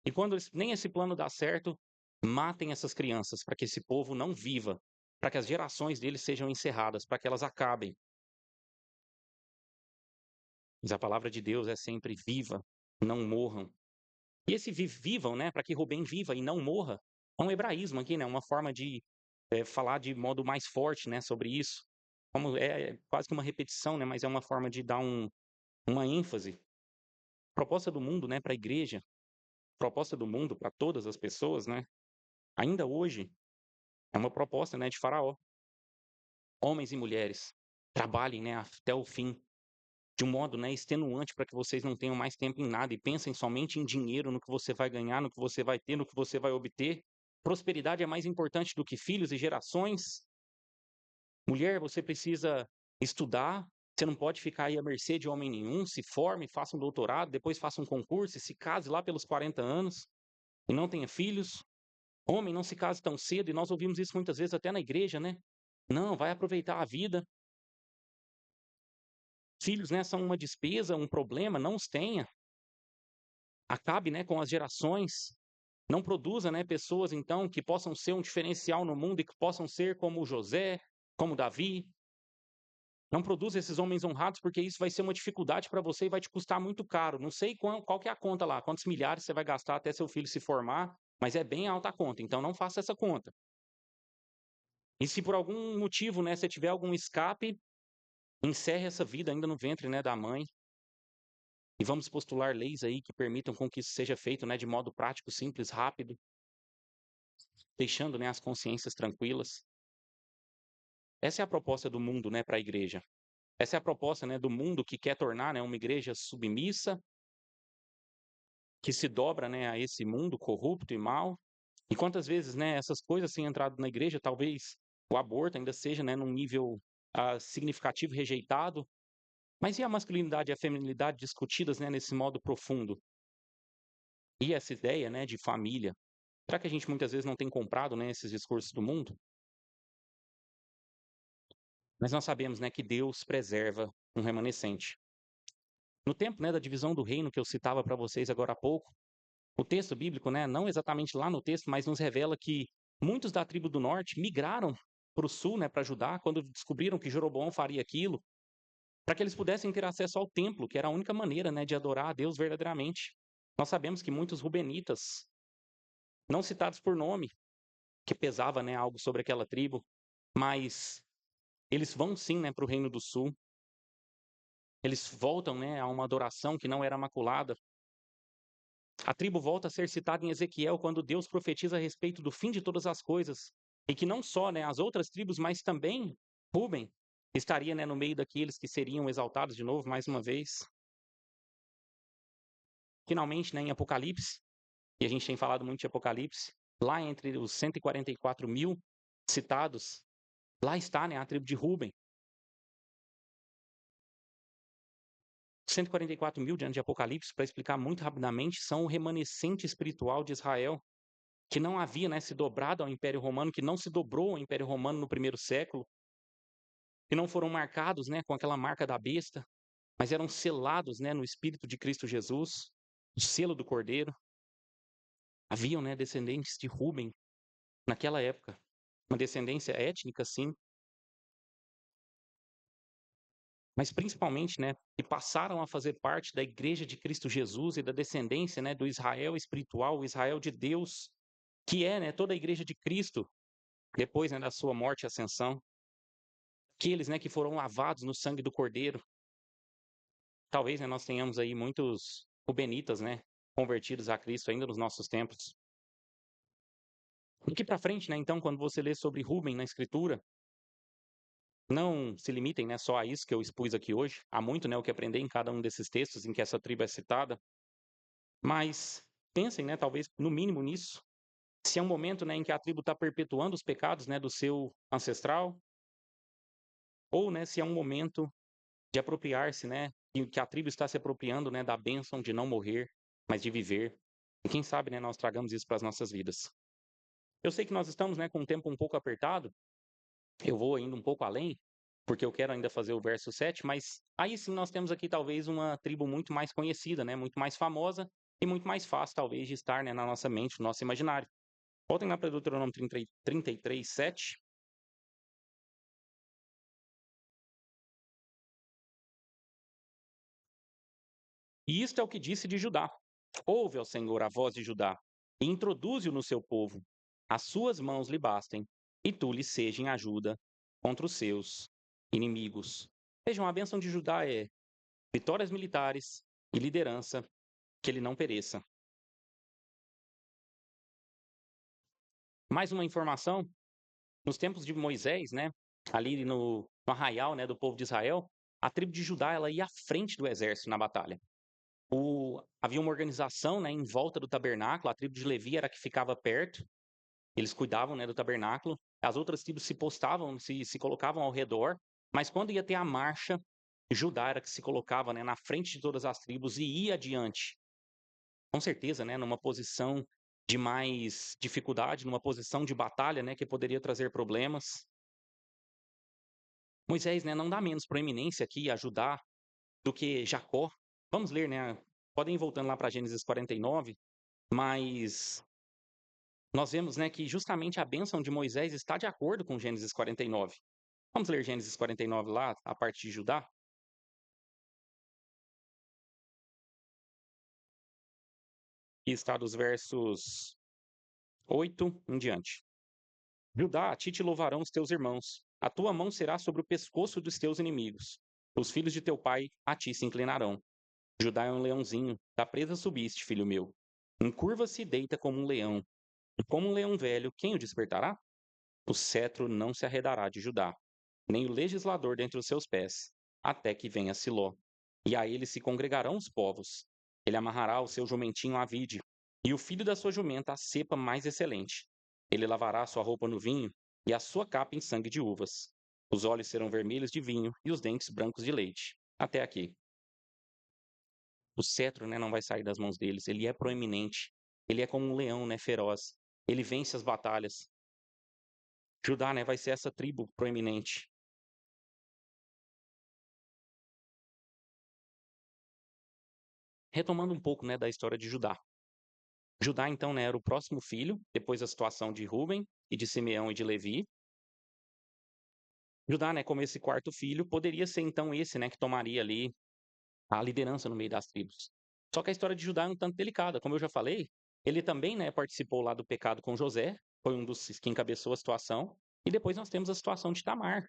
E quando nem esse plano dá certo, matem essas crianças para que esse povo não viva, para que as gerações deles sejam encerradas, para que elas acabem. Mas a palavra de Deus é sempre viva, não morram. E esse vivam, né, para que Rubem viva e não morra, é um hebraísmo aqui, né, uma forma de falar de modo mais forte, né, sobre isso. Como é quase que uma repetição, né, mas é uma forma de dar uma ênfase. Proposta do mundo, né, para a igreja, proposta do mundo para todas as pessoas, né, ainda hoje é uma proposta, né, de Faraó. Homens e mulheres, trabalhem, né, até o fim, de um modo, né, extenuante para que vocês não tenham mais tempo em nada e pensem somente em dinheiro, no que você vai ganhar, no que você vai ter, no que você vai obter. Prosperidade é mais importante do que filhos e gerações. Mulher, você precisa estudar, você não pode ficar aí à mercê de homem nenhum. Se forme, faça um doutorado, depois faça um concurso e se case lá pelos 40 anos e não tenha filhos. Homem, não se case tão cedo, e nós ouvimos isso muitas vezes até na igreja, né? Não, vai aproveitar a vida. Filhos, né, são uma despesa, um problema, não os tenha. Acabe, né, com as gerações. Não produza, né, pessoas, então, que possam ser um diferencial no mundo e que possam ser como José, como Davi. Não produza esses homens honrados, porque isso vai ser uma dificuldade para você e vai te custar muito caro. Não sei qual que é a conta lá, quantos milhares você vai gastar até seu filho se formar, mas é bem alta a conta, então não faça essa conta. E se por algum motivo, né, você tiver algum escape, encerre essa vida ainda no ventre, né, da mãe. E vamos postular leis aí que permitam com que isso seja feito, né, de modo prático, simples, rápido, deixando, né, as consciências tranquilas. Essa é a proposta do mundo, né, para a igreja. Essa é a proposta, né, do mundo que quer tornar, né, uma igreja submissa, que se dobra, né, a esse mundo corrupto e mau. E quantas vezes, né, essas coisas têm entrado na igreja, talvez o aborto ainda seja, né, num nível significativo rejeitado, mas e a masculinidade e a feminilidade discutidas, né, nesse modo profundo? E essa ideia, né, de família? Será que a gente muitas vezes não tem comprado, né, esses discursos do mundo? Mas nós sabemos, né, que Deus preserva um remanescente. No tempo, né, da divisão do reino que eu citava para vocês agora há pouco, o texto bíblico, né, não exatamente lá no texto, mas nos revela que muitos da tribo do norte migraram para o sul, né, para Judá, quando descobriram que Jeroboão faria aquilo, para que eles pudessem ter acesso ao templo, que era a única maneira, né, de adorar a Deus verdadeiramente. Nós sabemos que muitos rubenitas, não citados por nome, que pesava, né, algo sobre aquela tribo, mas eles vão sim, né, para o reino do sul. Eles voltam, né, a uma adoração que não era maculada. A tribo volta a ser citada em Ezequiel quando Deus profetiza a respeito do fim de todas as coisas, e que não só, né, as outras tribos, mas também Ruben estaria, né, no meio daqueles que seriam exaltados de novo mais uma vez. Finalmente, né, em Apocalipse, e a gente tem falado muito de Apocalipse, lá entre os 144 mil citados, lá está, né, a tribo de Ruben. 144 mil diante de Apocalipse, para explicar muito rapidamente, são o remanescente espiritual de Israel, que não havia, né, se dobrado ao Império Romano, que não se dobrou ao Império Romano no primeiro século, que não foram marcados, né, com aquela marca da besta, mas eram selados, né, no Espírito de Cristo Jesus, o selo do Cordeiro. Haviam, né, descendentes de Ruben naquela época, uma descendência étnica, sim, mas principalmente, né, que passaram a fazer parte da Igreja de Cristo Jesus e da descendência, né, do Israel espiritual, o Israel de Deus, que é, né, toda a Igreja de Cristo, depois, né, da sua morte e ascensão. Aqueles, né, que foram lavados no sangue do Cordeiro. Talvez, né, nós tenhamos aí muitos rubenitas, né, convertidos a Cristo ainda nos nossos tempos. Daqui para frente, né, então, quando você lê sobre Ruben na Escritura, não se limitem, né, só a isso que eu expus aqui hoje. Há muito, né, o que aprender em cada um desses textos em que essa tribo é citada. Mas pensem, né, talvez no mínimo nisso. Se é um momento, né, em que a tribo está perpetuando os pecados, né, do seu ancestral, ou, né, se é um momento de apropriar-se, né, e que a tribo está se apropriando, né, da bênção de não morrer, mas de viver. E quem sabe, né, nós tragamos isso para as nossas vidas. Eu sei que nós estamos, né, com um tempo um pouco apertado. Eu vou ainda um pouco além, porque eu quero ainda fazer o verso 7, mas aí sim nós temos aqui talvez uma tribo muito mais conhecida, né, muito mais famosa e muito mais fácil talvez de estar, né, na nossa mente, no nosso imaginário. Voltem lá para Deuteronômio 33, 7. E isto é o que disse de Judá. Ouve, ao Senhor, a voz de Judá, e introduze-o no seu povo. As suas mãos lhe bastem, e tu lhe seja em ajuda contra os seus inimigos. Vejam, a bênção de Judá é vitórias militares e liderança, que ele não pereça. Mais uma informação, nos tempos de Moisés, né, ali no arraial, né, do povo de Israel, a tribo de Judá ela ia à frente do exército na batalha. Havia uma organização, né, em volta do tabernáculo, a tribo de Levi era a que ficava perto, eles cuidavam, né, do tabernáculo, as outras tribos se postavam, se colocavam ao redor, mas quando ia ter a marcha, Judá era que se colocava, né, na frente de todas as tribos e ia adiante. Com certeza, né, numa posição de mais dificuldade, numa posição de batalha, né, que poderia trazer problemas. Moisés, né, não dá menos proeminência aqui a Judá do que Jacó. Vamos ler, né? Podem ir voltando lá para Gênesis 49, mas nós vemos, né, que justamente a bênção de Moisés está de acordo com Gênesis 49. Vamos ler Gênesis 49 lá, a parte de Judá? E está dos versos 8 em diante. Judá, a ti te louvarão os teus irmãos. A tua mão será sobre o pescoço dos teus inimigos. Os filhos de teu pai a ti se inclinarão. Judá é um leãozinho, da presa subiste, filho meu. Encurva-se e deita como um leão. E como um leão velho, quem o despertará? O cetro não se arredará de Judá, nem o legislador dentre os seus pés, até que venha Siló. E a ele se congregarão os povos. Ele amarrará o seu jumentinho à vide, e o filho da sua jumenta à cepa mais excelente. Ele lavará a sua roupa no vinho, e a sua capa em sangue de uvas. Os olhos serão vermelhos de vinho, e os dentes brancos de leite. Até aqui. O cetro, né, não vai sair das mãos deles. Ele é proeminente. Ele é como um leão, né, feroz. Ele vence as batalhas. Judá, né, vai ser essa tribo proeminente. Retomando um pouco, né, da história de Judá. Judá, então, né, era o próximo filho, depois da situação de Rúben e de Simeão e de Levi. Judá, né, como esse quarto filho, poderia ser então esse, né, que tomaria ali a liderança no meio das tribos. Só que a história de Judá é um tanto delicada, como eu já falei, ele também, né, participou lá do pecado com José, foi um dos que encabeçou a situação, e depois nós temos a situação de Tamar,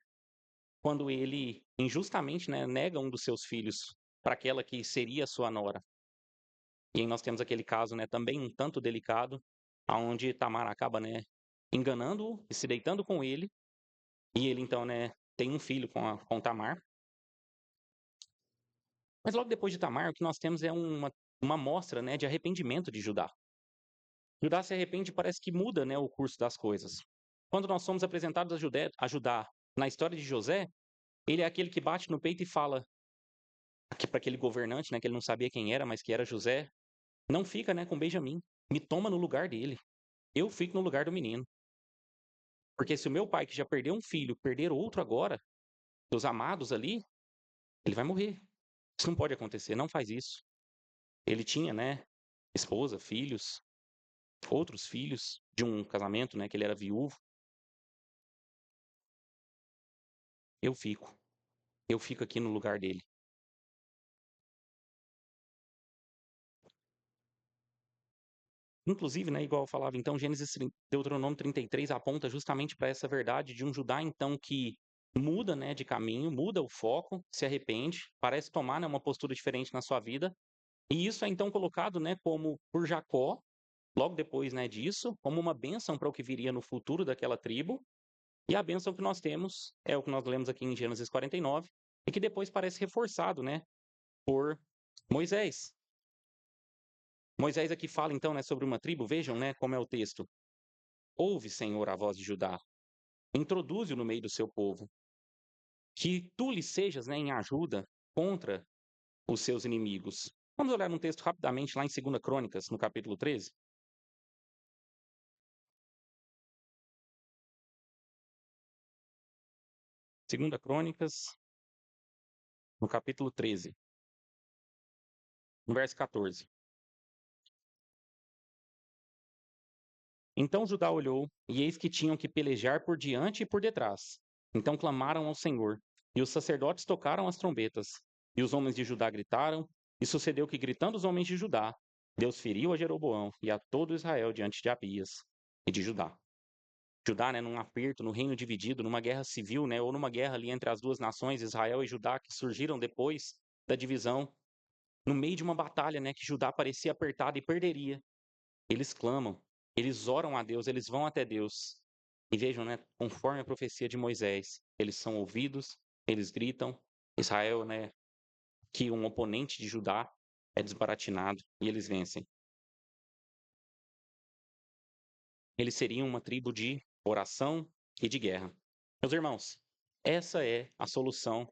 quando ele injustamente, né, nega um dos seus filhos para aquela que seria sua nora. E aí nós temos aquele caso, né, também um tanto delicado, aonde Tamar acaba, né, enganando-o e se deitando com ele, e ele então, né, tem um filho com Tamar. Mas logo depois de Tamar, o que nós temos é uma mostra, né, de arrependimento de Judá. Judá se arrepende e parece que muda, né, o curso das coisas. Quando nós somos apresentados a Judá na história de José, ele é aquele que bate no peito e fala para aquele governante, né, que ele não sabia quem era, mas que era José, não fica, né, com Benjamim, me toma no lugar dele. Eu fico no lugar do menino. Porque se o meu pai, que já perdeu um filho, perder outro agora, dos amados ali, ele vai morrer. Isso não pode acontecer, não faz isso. Ele tinha, né, esposa, filhos, outros filhos de um casamento, né, que ele era viúvo. Eu fico. Eu fico aqui no lugar dele. Inclusive, né, igual eu falava, então, Deuteronômio 33 aponta justamente para essa verdade de um Judá, então, que muda, né, de caminho, muda o foco, se arrepende, parece tomar, né, uma postura diferente na sua vida. E isso é então colocado, né, como por Jacó, logo depois, né, disso, como uma bênção para o que viria no futuro daquela tribo. E a bênção que nós temos é o que nós lemos aqui em Gênesis 49, e que depois parece reforçado, né, por Moisés. Moisés aqui fala então, né, sobre uma tribo, vejam, né, como é o texto. Ouve, Senhor, a voz de Judá, introduze-o no meio do seu povo, que tu lhe sejas, né, em ajuda contra os seus inimigos. Vamos olhar um texto rapidamente lá em 2 Crônicas, no capítulo 13. 2 Crônicas, no capítulo 13, no verso 14. Então Judá olhou, e eis que tinham que pelejar por diante e por detrás. Então clamaram ao Senhor, e os sacerdotes tocaram as trombetas, e os homens de Judá gritaram, e sucedeu que, gritando os homens de Judá, Deus feriu a Jeroboão e a todo Israel diante de Abias e de Judá. Judá, né, num aperto, no reino dividido, numa guerra civil, né, ou numa guerra ali entre as duas nações, Israel e Judá, que surgiram depois da divisão, no meio de uma batalha, né, que Judá parecia apertada e perderia. Eles clamam, eles oram a Deus, eles vão até Deus. E vejam, né, conforme a profecia de Moisés, eles são ouvidos, eles gritam. Israel, né, que um oponente de Judá é desbaratinado e eles vencem. Eles seriam uma tribo de oração e de guerra. Meus irmãos, essa é a solução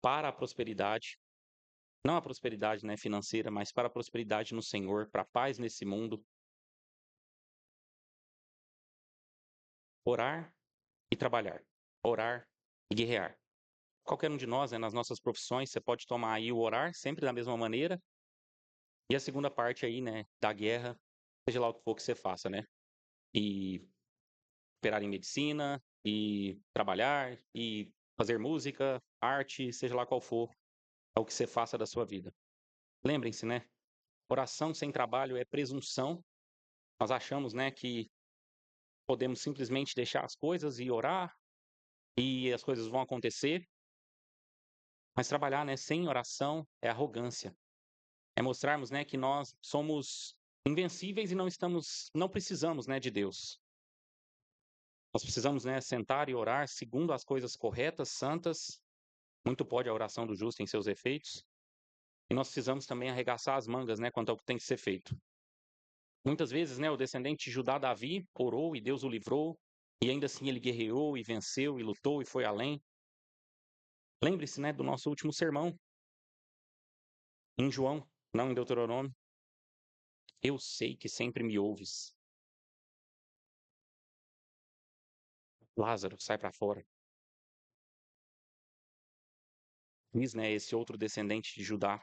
para a prosperidade, não a prosperidade, né, financeira, mas para a prosperidade no Senhor, para a paz nesse mundo. Orar e trabalhar. Orar e guerrear. Qualquer um de nós, né, nas nossas profissões, você pode tomar aí o orar sempre da mesma maneira. E a segunda parte aí, né, da guerra, seja lá o que for que você faça, né? E operar em medicina, e trabalhar, e fazer música, arte, seja lá qual for, é o que você faça da sua vida. Lembrem-se, né? Oração sem trabalho é presunção. Nós achamos, né, que podemos simplesmente deixar as coisas e orar e as coisas vão acontecer, mas trabalhar, né, sem oração é arrogância. É mostrarmos, né, que nós somos invencíveis e não precisamos, né, de Deus. Nós precisamos, né, sentar e orar segundo as coisas corretas, santas. Muito pode a oração do justo em seus efeitos. E nós precisamos também arregaçar as mangas, né, quanto ao que tem que ser feito. Muitas vezes, né, o descendente de Judá, Davi, orou e Deus o livrou, e ainda assim ele guerreou e venceu e lutou e foi além. Lembre-se, né, do nosso último sermão, em João, não em Deuteronômio. Eu sei que sempre me ouves. Lázaro, sai para fora. Diz, né, esse outro descendente de Judá.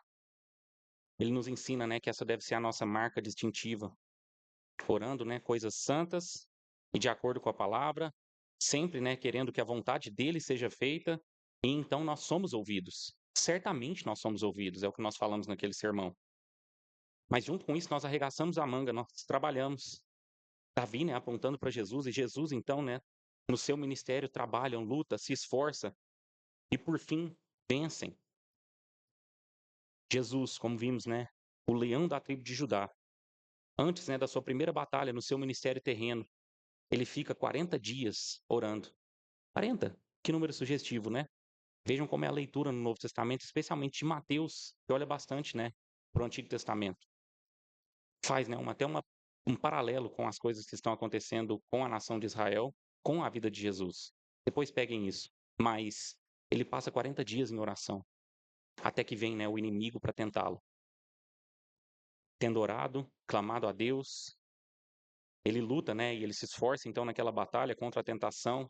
Ele nos ensina, né, que essa deve ser a nossa marca distintiva. Orando, né, coisas santas e de acordo com a palavra, sempre, né, querendo que a vontade dele seja feita, e então nós somos ouvidos. Certamente nós somos ouvidos, é o que nós falamos naquele sermão. Mas junto com isso nós arregaçamos a manga, nós trabalhamos. Davi, né, apontando para Jesus, e Jesus então, né, no seu ministério trabalham, luta, se esforça e por fim vencem. Jesus, como vimos, né, o leão da tribo de Judá, antes, né, da sua primeira batalha no seu ministério terreno, ele fica 40 dias orando. 40, que número sugestivo, né? Vejam como é a leitura no Novo Testamento, especialmente de Mateus, que olha bastante, né, para o Antigo Testamento. Faz, né, um paralelo com as coisas que estão acontecendo com a nação de Israel, com a vida de Jesus. Depois peguem isso. Mas ele passa 40 dias em oração, até que vem, né, o inimigo para tentá-lo. Tendo orado, clamado a Deus, ele luta, né, e ele se esforça então naquela batalha contra a tentação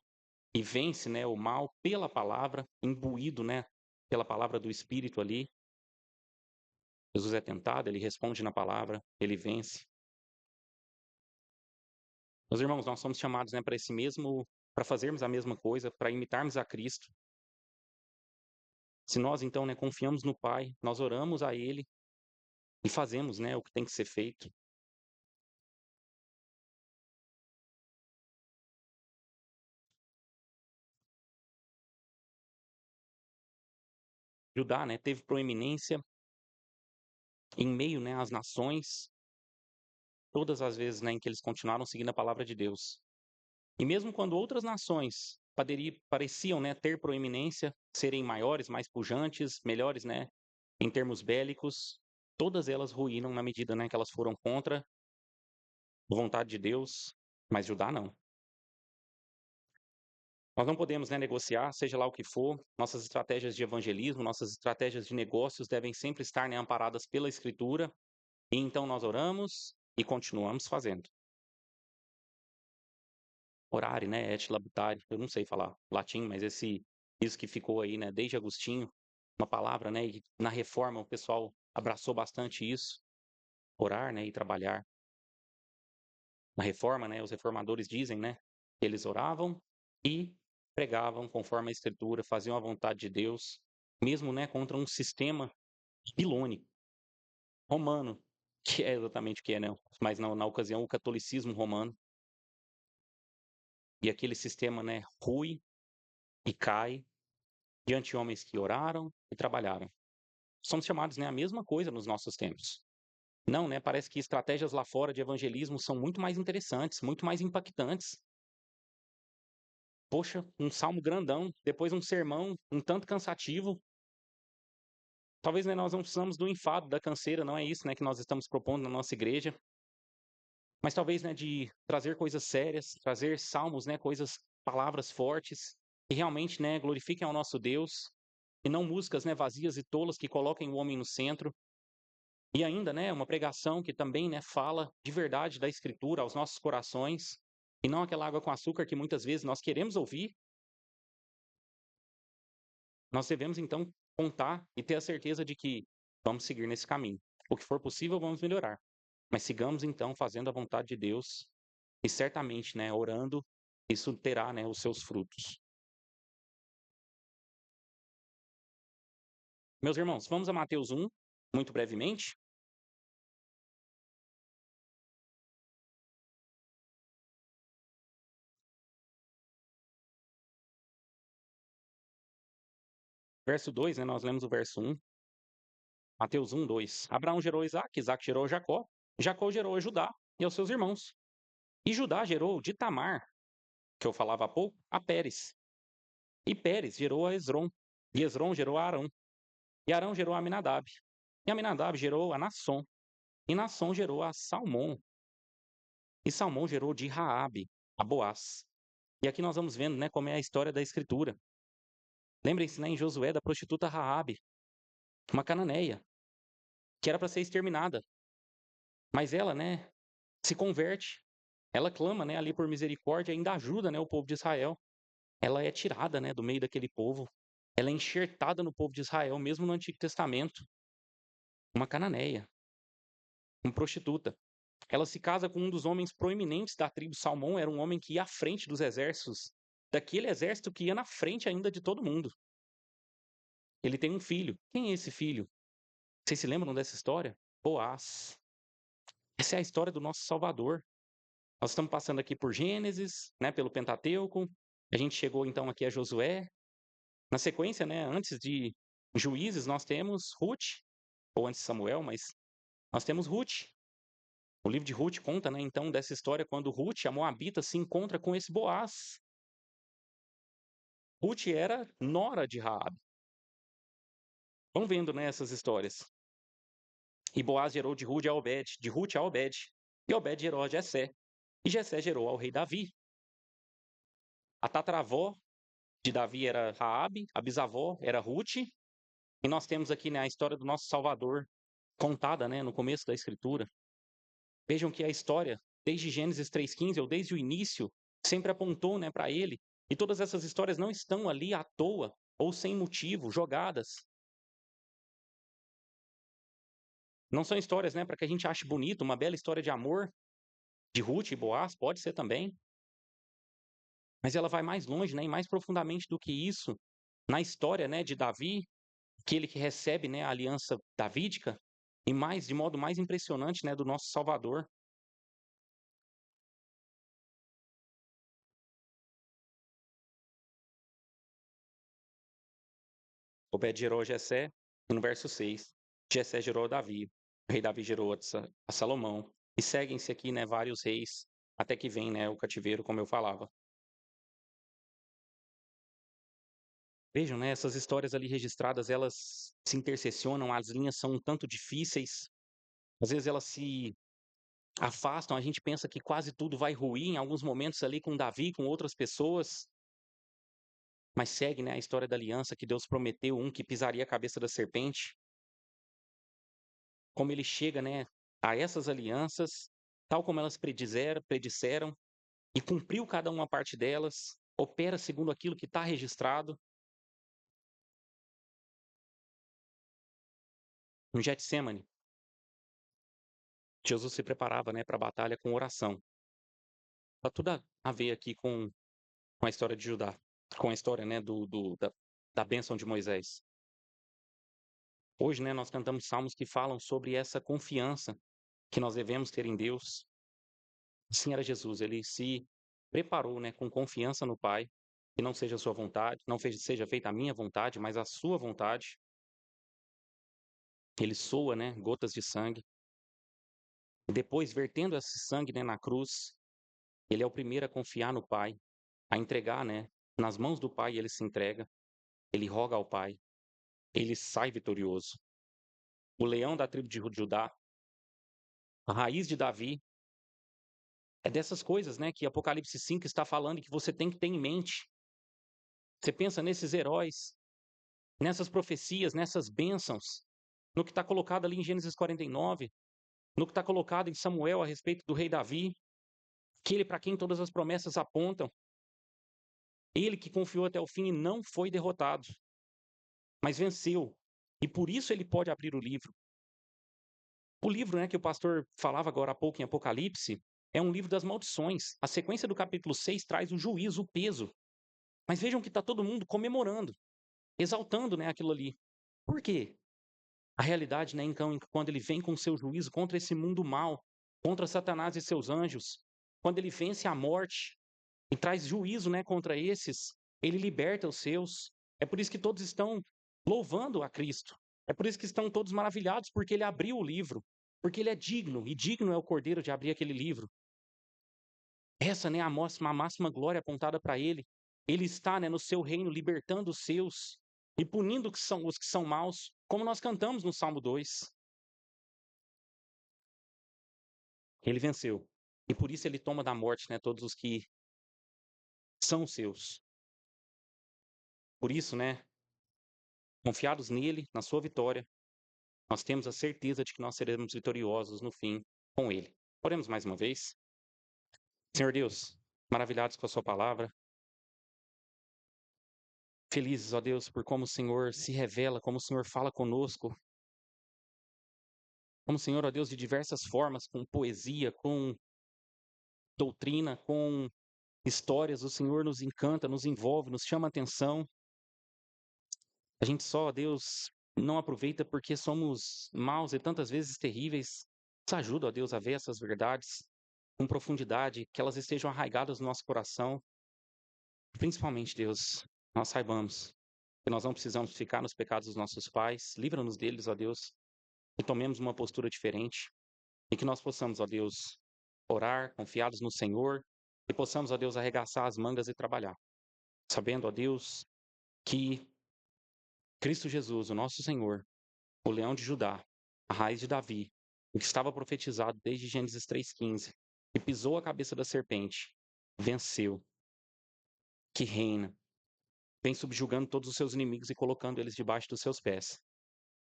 e vence, né, o mal pela palavra, imbuído, né, pela palavra do Espírito ali. Jesus é tentado, ele responde na palavra, ele vence. Meus irmãos, nós somos chamados, né, para fazermos a mesma coisa, para imitarmos a Cristo. Se nós então, né, confiamos no Pai, nós oramos a Ele e fazemos, né, o que tem que ser feito. Judá, né, teve proeminência em meio, né, às nações, todas as vezes, né, em que eles continuaram seguindo a palavra de Deus. E mesmo quando outras nações pareciam, né, ter proeminência, serem maiores, mais pujantes, melhores, né, em termos bélicos, todas elas ruíram na medida, né, que elas foram contra a vontade de Deus, mas Judá não. Nós não podemos, né, negociar, seja lá o que for. Nossas estratégias de evangelismo, nossas estratégias de negócios devem sempre estar, né, amparadas pela Escritura. E então nós oramos e continuamos fazendo. Orare, né, et labutare, eu não sei falar latim, mas isso que ficou aí, né, desde Agostinho, uma palavra, né, e na Reforma o pessoal abraçou bastante isso, orar, né, e trabalhar. Na Reforma, né, os reformadores dizem, né, que eles oravam e pregavam conforme a Escritura, faziam a vontade de Deus, mesmo, né, contra um sistema babilônico, romano, que é exatamente o que é, né, mas na ocasião o catolicismo romano, e aquele sistema, né, rui e cai diante de homens que oraram e trabalharam. Somos chamados, né, a mesma coisa nos nossos tempos. Não, né, parece que estratégias lá fora de evangelismo são muito mais interessantes, muito mais impactantes. Poxa, um salmo grandão, depois um sermão um tanto cansativo. Talvez, né, nós não precisamos do enfado, da canseira, não é isso, né, que nós estamos propondo na nossa igreja. Mas talvez, né, de trazer coisas sérias, trazer salmos, né, palavras fortes, que realmente, né, glorifiquem ao nosso Deus, e não músicas, né, vazias e tolas que coloquem o homem no centro. E ainda, né, uma pregação que também, né, fala de verdade da Escritura aos nossos corações, e não aquela água com açúcar que muitas vezes nós queremos ouvir. Nós devemos, então, contar e ter a certeza de que vamos seguir nesse caminho. O que for possível, vamos melhorar. Mas sigamos, então, fazendo a vontade de Deus e certamente, né, orando isso terá, né, os seus frutos. Meus irmãos, vamos a Mateus 1, muito brevemente. Verso 2, né, nós lemos o verso 1. Mateus 1, 2. Abraão gerou Isaac, Isaac gerou Jacó, Jacó gerou a Judá e aos seus irmãos. E Judá gerou de Tamar, que eu falava há pouco, a Pérez. E Pérez gerou a Esrom. E Esrom gerou a Arão. E Arão gerou a Aminadab. E Aminadab gerou a Nasson. E Nasson gerou a Salmão. E Salmão gerou de Raabe a Boaz. E aqui nós vamos vendo, né, como é a história da Escritura. Lembrem-se, né, em Josué, da prostituta Raabe, uma cananeia, que era para ser exterminada. Mas ela, né, se converte. Ela clama, né, ali por misericórdia e ainda ajuda, né, o povo de Israel. Ela é tirada, né, do meio daquele povo. Ela é enxertada no povo de Israel, mesmo no Antigo Testamento. Uma cananeia, uma prostituta. Ela se casa com um dos homens proeminentes da tribo Salmão, era um homem que ia à frente dos exércitos, daquele exército que ia na frente ainda de todo mundo. Ele tem um filho. Quem é esse filho? Vocês se lembram dessa história? Boaz. Essa é a história do nosso Salvador. Nós estamos passando aqui por Gênesis, né, pelo Pentateuco. A gente chegou então aqui a Josué. Na sequência, né, antes de Juízes, nós temos Ruth, ou antes de Samuel, mas nós temos Ruth. O livro de Ruth conta, né, então, dessa história quando Ruth, a moabita, se encontra com esse Boaz. Ruth era nora de Raabe. Vão vendo, né, essas histórias. E Boaz gerou de Ruth a Obed, de Ruth a Obed. E Obed gerou a Jessé. E Jessé gerou ao rei Davi. A tataravó de Davi era Raabe, a bisavó era Ruth. E nós temos aqui, né, a história do nosso Salvador, contada, né, no começo da Escritura. Vejam que a história, desde Gênesis 3,15, ou desde o início, sempre apontou, né, para ele. E todas essas histórias não estão ali à toa ou sem motivo, jogadas. Não são histórias, né, para que a gente ache bonito, uma bela história de amor de Ruth e Boaz, pode ser também. Mas ela vai mais longe, né, e mais profundamente do que isso. Na história, né, de Davi, aquele que recebe, né, a aliança davídica, e mais, de modo mais impressionante, né, do nosso Salvador. Obed gerou a Jessé, e no verso 6, Jessé gerou a Davi, o rei Davi gerou a Salomão, e seguem-se aqui, né, vários reis, até que vem, né, o cativeiro, como eu falava. Vejam, né, essas histórias ali registradas, elas se intersecionam, as linhas são um tanto difíceis, às vezes elas se afastam, a gente pensa que quase tudo vai ruir em alguns momentos ali com Davi, com outras pessoas, mas segue, né, a história da aliança que Deus prometeu, um que pisaria a cabeça da serpente, como ele chega, né, a essas alianças, tal como elas predisseram, e cumpriu cada uma parte delas, opera segundo aquilo que está registrado. No Getsemane, Jesus se preparava, né, para a batalha com oração. Tá tudo a ver aqui com a história de Judá, com a história, né, da bênção de Moisés. Hoje, né, nós cantamos salmos que falam sobre essa confiança que nós devemos ter em Deus. Assim era Jesus, ele se preparou, né, com confiança no Pai, que não seja a sua vontade, não seja feita a minha vontade, mas a sua vontade. Ele soa, né, gotas de sangue. E depois, vertendo esse sangue, né, na cruz, ele é o primeiro a confiar no Pai, a entregar, né, nas mãos do Pai, ele se entrega, ele roga ao Pai, ele sai vitorioso. O leão da tribo de Judá, a raiz de Davi, é dessas coisas, né, que Apocalipse 5 está falando e que você tem que ter em mente. Você pensa nesses heróis, nessas profecias, nessas bênçãos, no que está colocado ali em Gênesis 49, no que está colocado em Samuel a respeito do rei Davi, aquele para quem todas as promessas apontam. Ele que confiou até o fim e não foi derrotado, mas venceu. E por isso ele pode abrir o livro. O livro, né, que o pastor falava agora há pouco em Apocalipse, é um livro das maldições. A sequência do capítulo 6 traz o juízo, o peso. Mas vejam que está todo mundo comemorando, exaltando, né, aquilo ali. Por quê? A realidade, né, então, quando ele vem com o seu juízo contra esse mundo mal, contra Satanás e seus anjos, quando ele vence a morte e traz juízo, né, contra esses, ele liberta os seus. É por isso que todos estão louvando a Cristo. É por isso que estão todos maravilhados, porque ele abriu o livro, porque ele é digno, e digno é o Cordeiro de abrir aquele livro. Essa, né, a máxima glória apontada para ele. Ele está, né, no seu reino, libertando os seus e punindo os que são maus, como nós cantamos no Salmo 2. Ele venceu. E por isso ele toma da morte, né, todos os que são seus. Por isso, né, confiados nele, na sua vitória, nós temos a certeza de que nós seremos vitoriosos no fim com ele. Oremos mais uma vez. Senhor Deus, maravilhados com a sua palavra, felizes, ó Deus, por como o Senhor se revela, como o Senhor fala conosco, como o Senhor, ó Deus, de diversas formas, com poesia, com doutrina, com histórias, o Senhor nos encanta, nos envolve, nos chama a atenção. A gente só, ó Deus, não aproveita porque somos maus e tantas vezes terríveis. Nos ajuda, ó Deus, a ver essas verdades com profundidade, que elas estejam arraigadas no nosso coração. Principalmente, Deus, nós saibamos que nós não precisamos ficar nos pecados dos nossos pais. Livra-nos deles, ó Deus, e tomemos uma postura diferente. E que nós possamos, ó Deus, orar, confiados no Senhor, e possamos, ó Deus, arregaçar as mangas e trabalhar. Sabendo, ó Deus, que Cristo Jesus, o nosso Senhor, o leão de Judá, a raiz de Davi, o que estava profetizado desde Gênesis 3,15, e pisou a cabeça da serpente, venceu, que reina, vem subjugando todos os seus inimigos e colocando eles debaixo dos seus pés.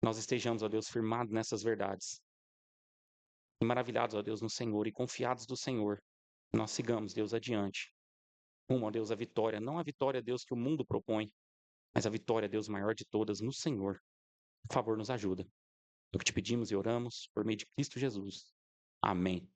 Nós estejamos, ó Deus, firmados nessas verdades. E maravilhados, ó Deus, no Senhor e confiados do Senhor. Nós sigamos, Deus, adiante. Rumo, ó Deus, a vitória. Não a vitória, Deus, que o mundo propõe, mas a vitória, Deus, maior de todas, no Senhor. Por favor, nos ajuda. É o que te pedimos e oramos por meio de Cristo Jesus. Amém.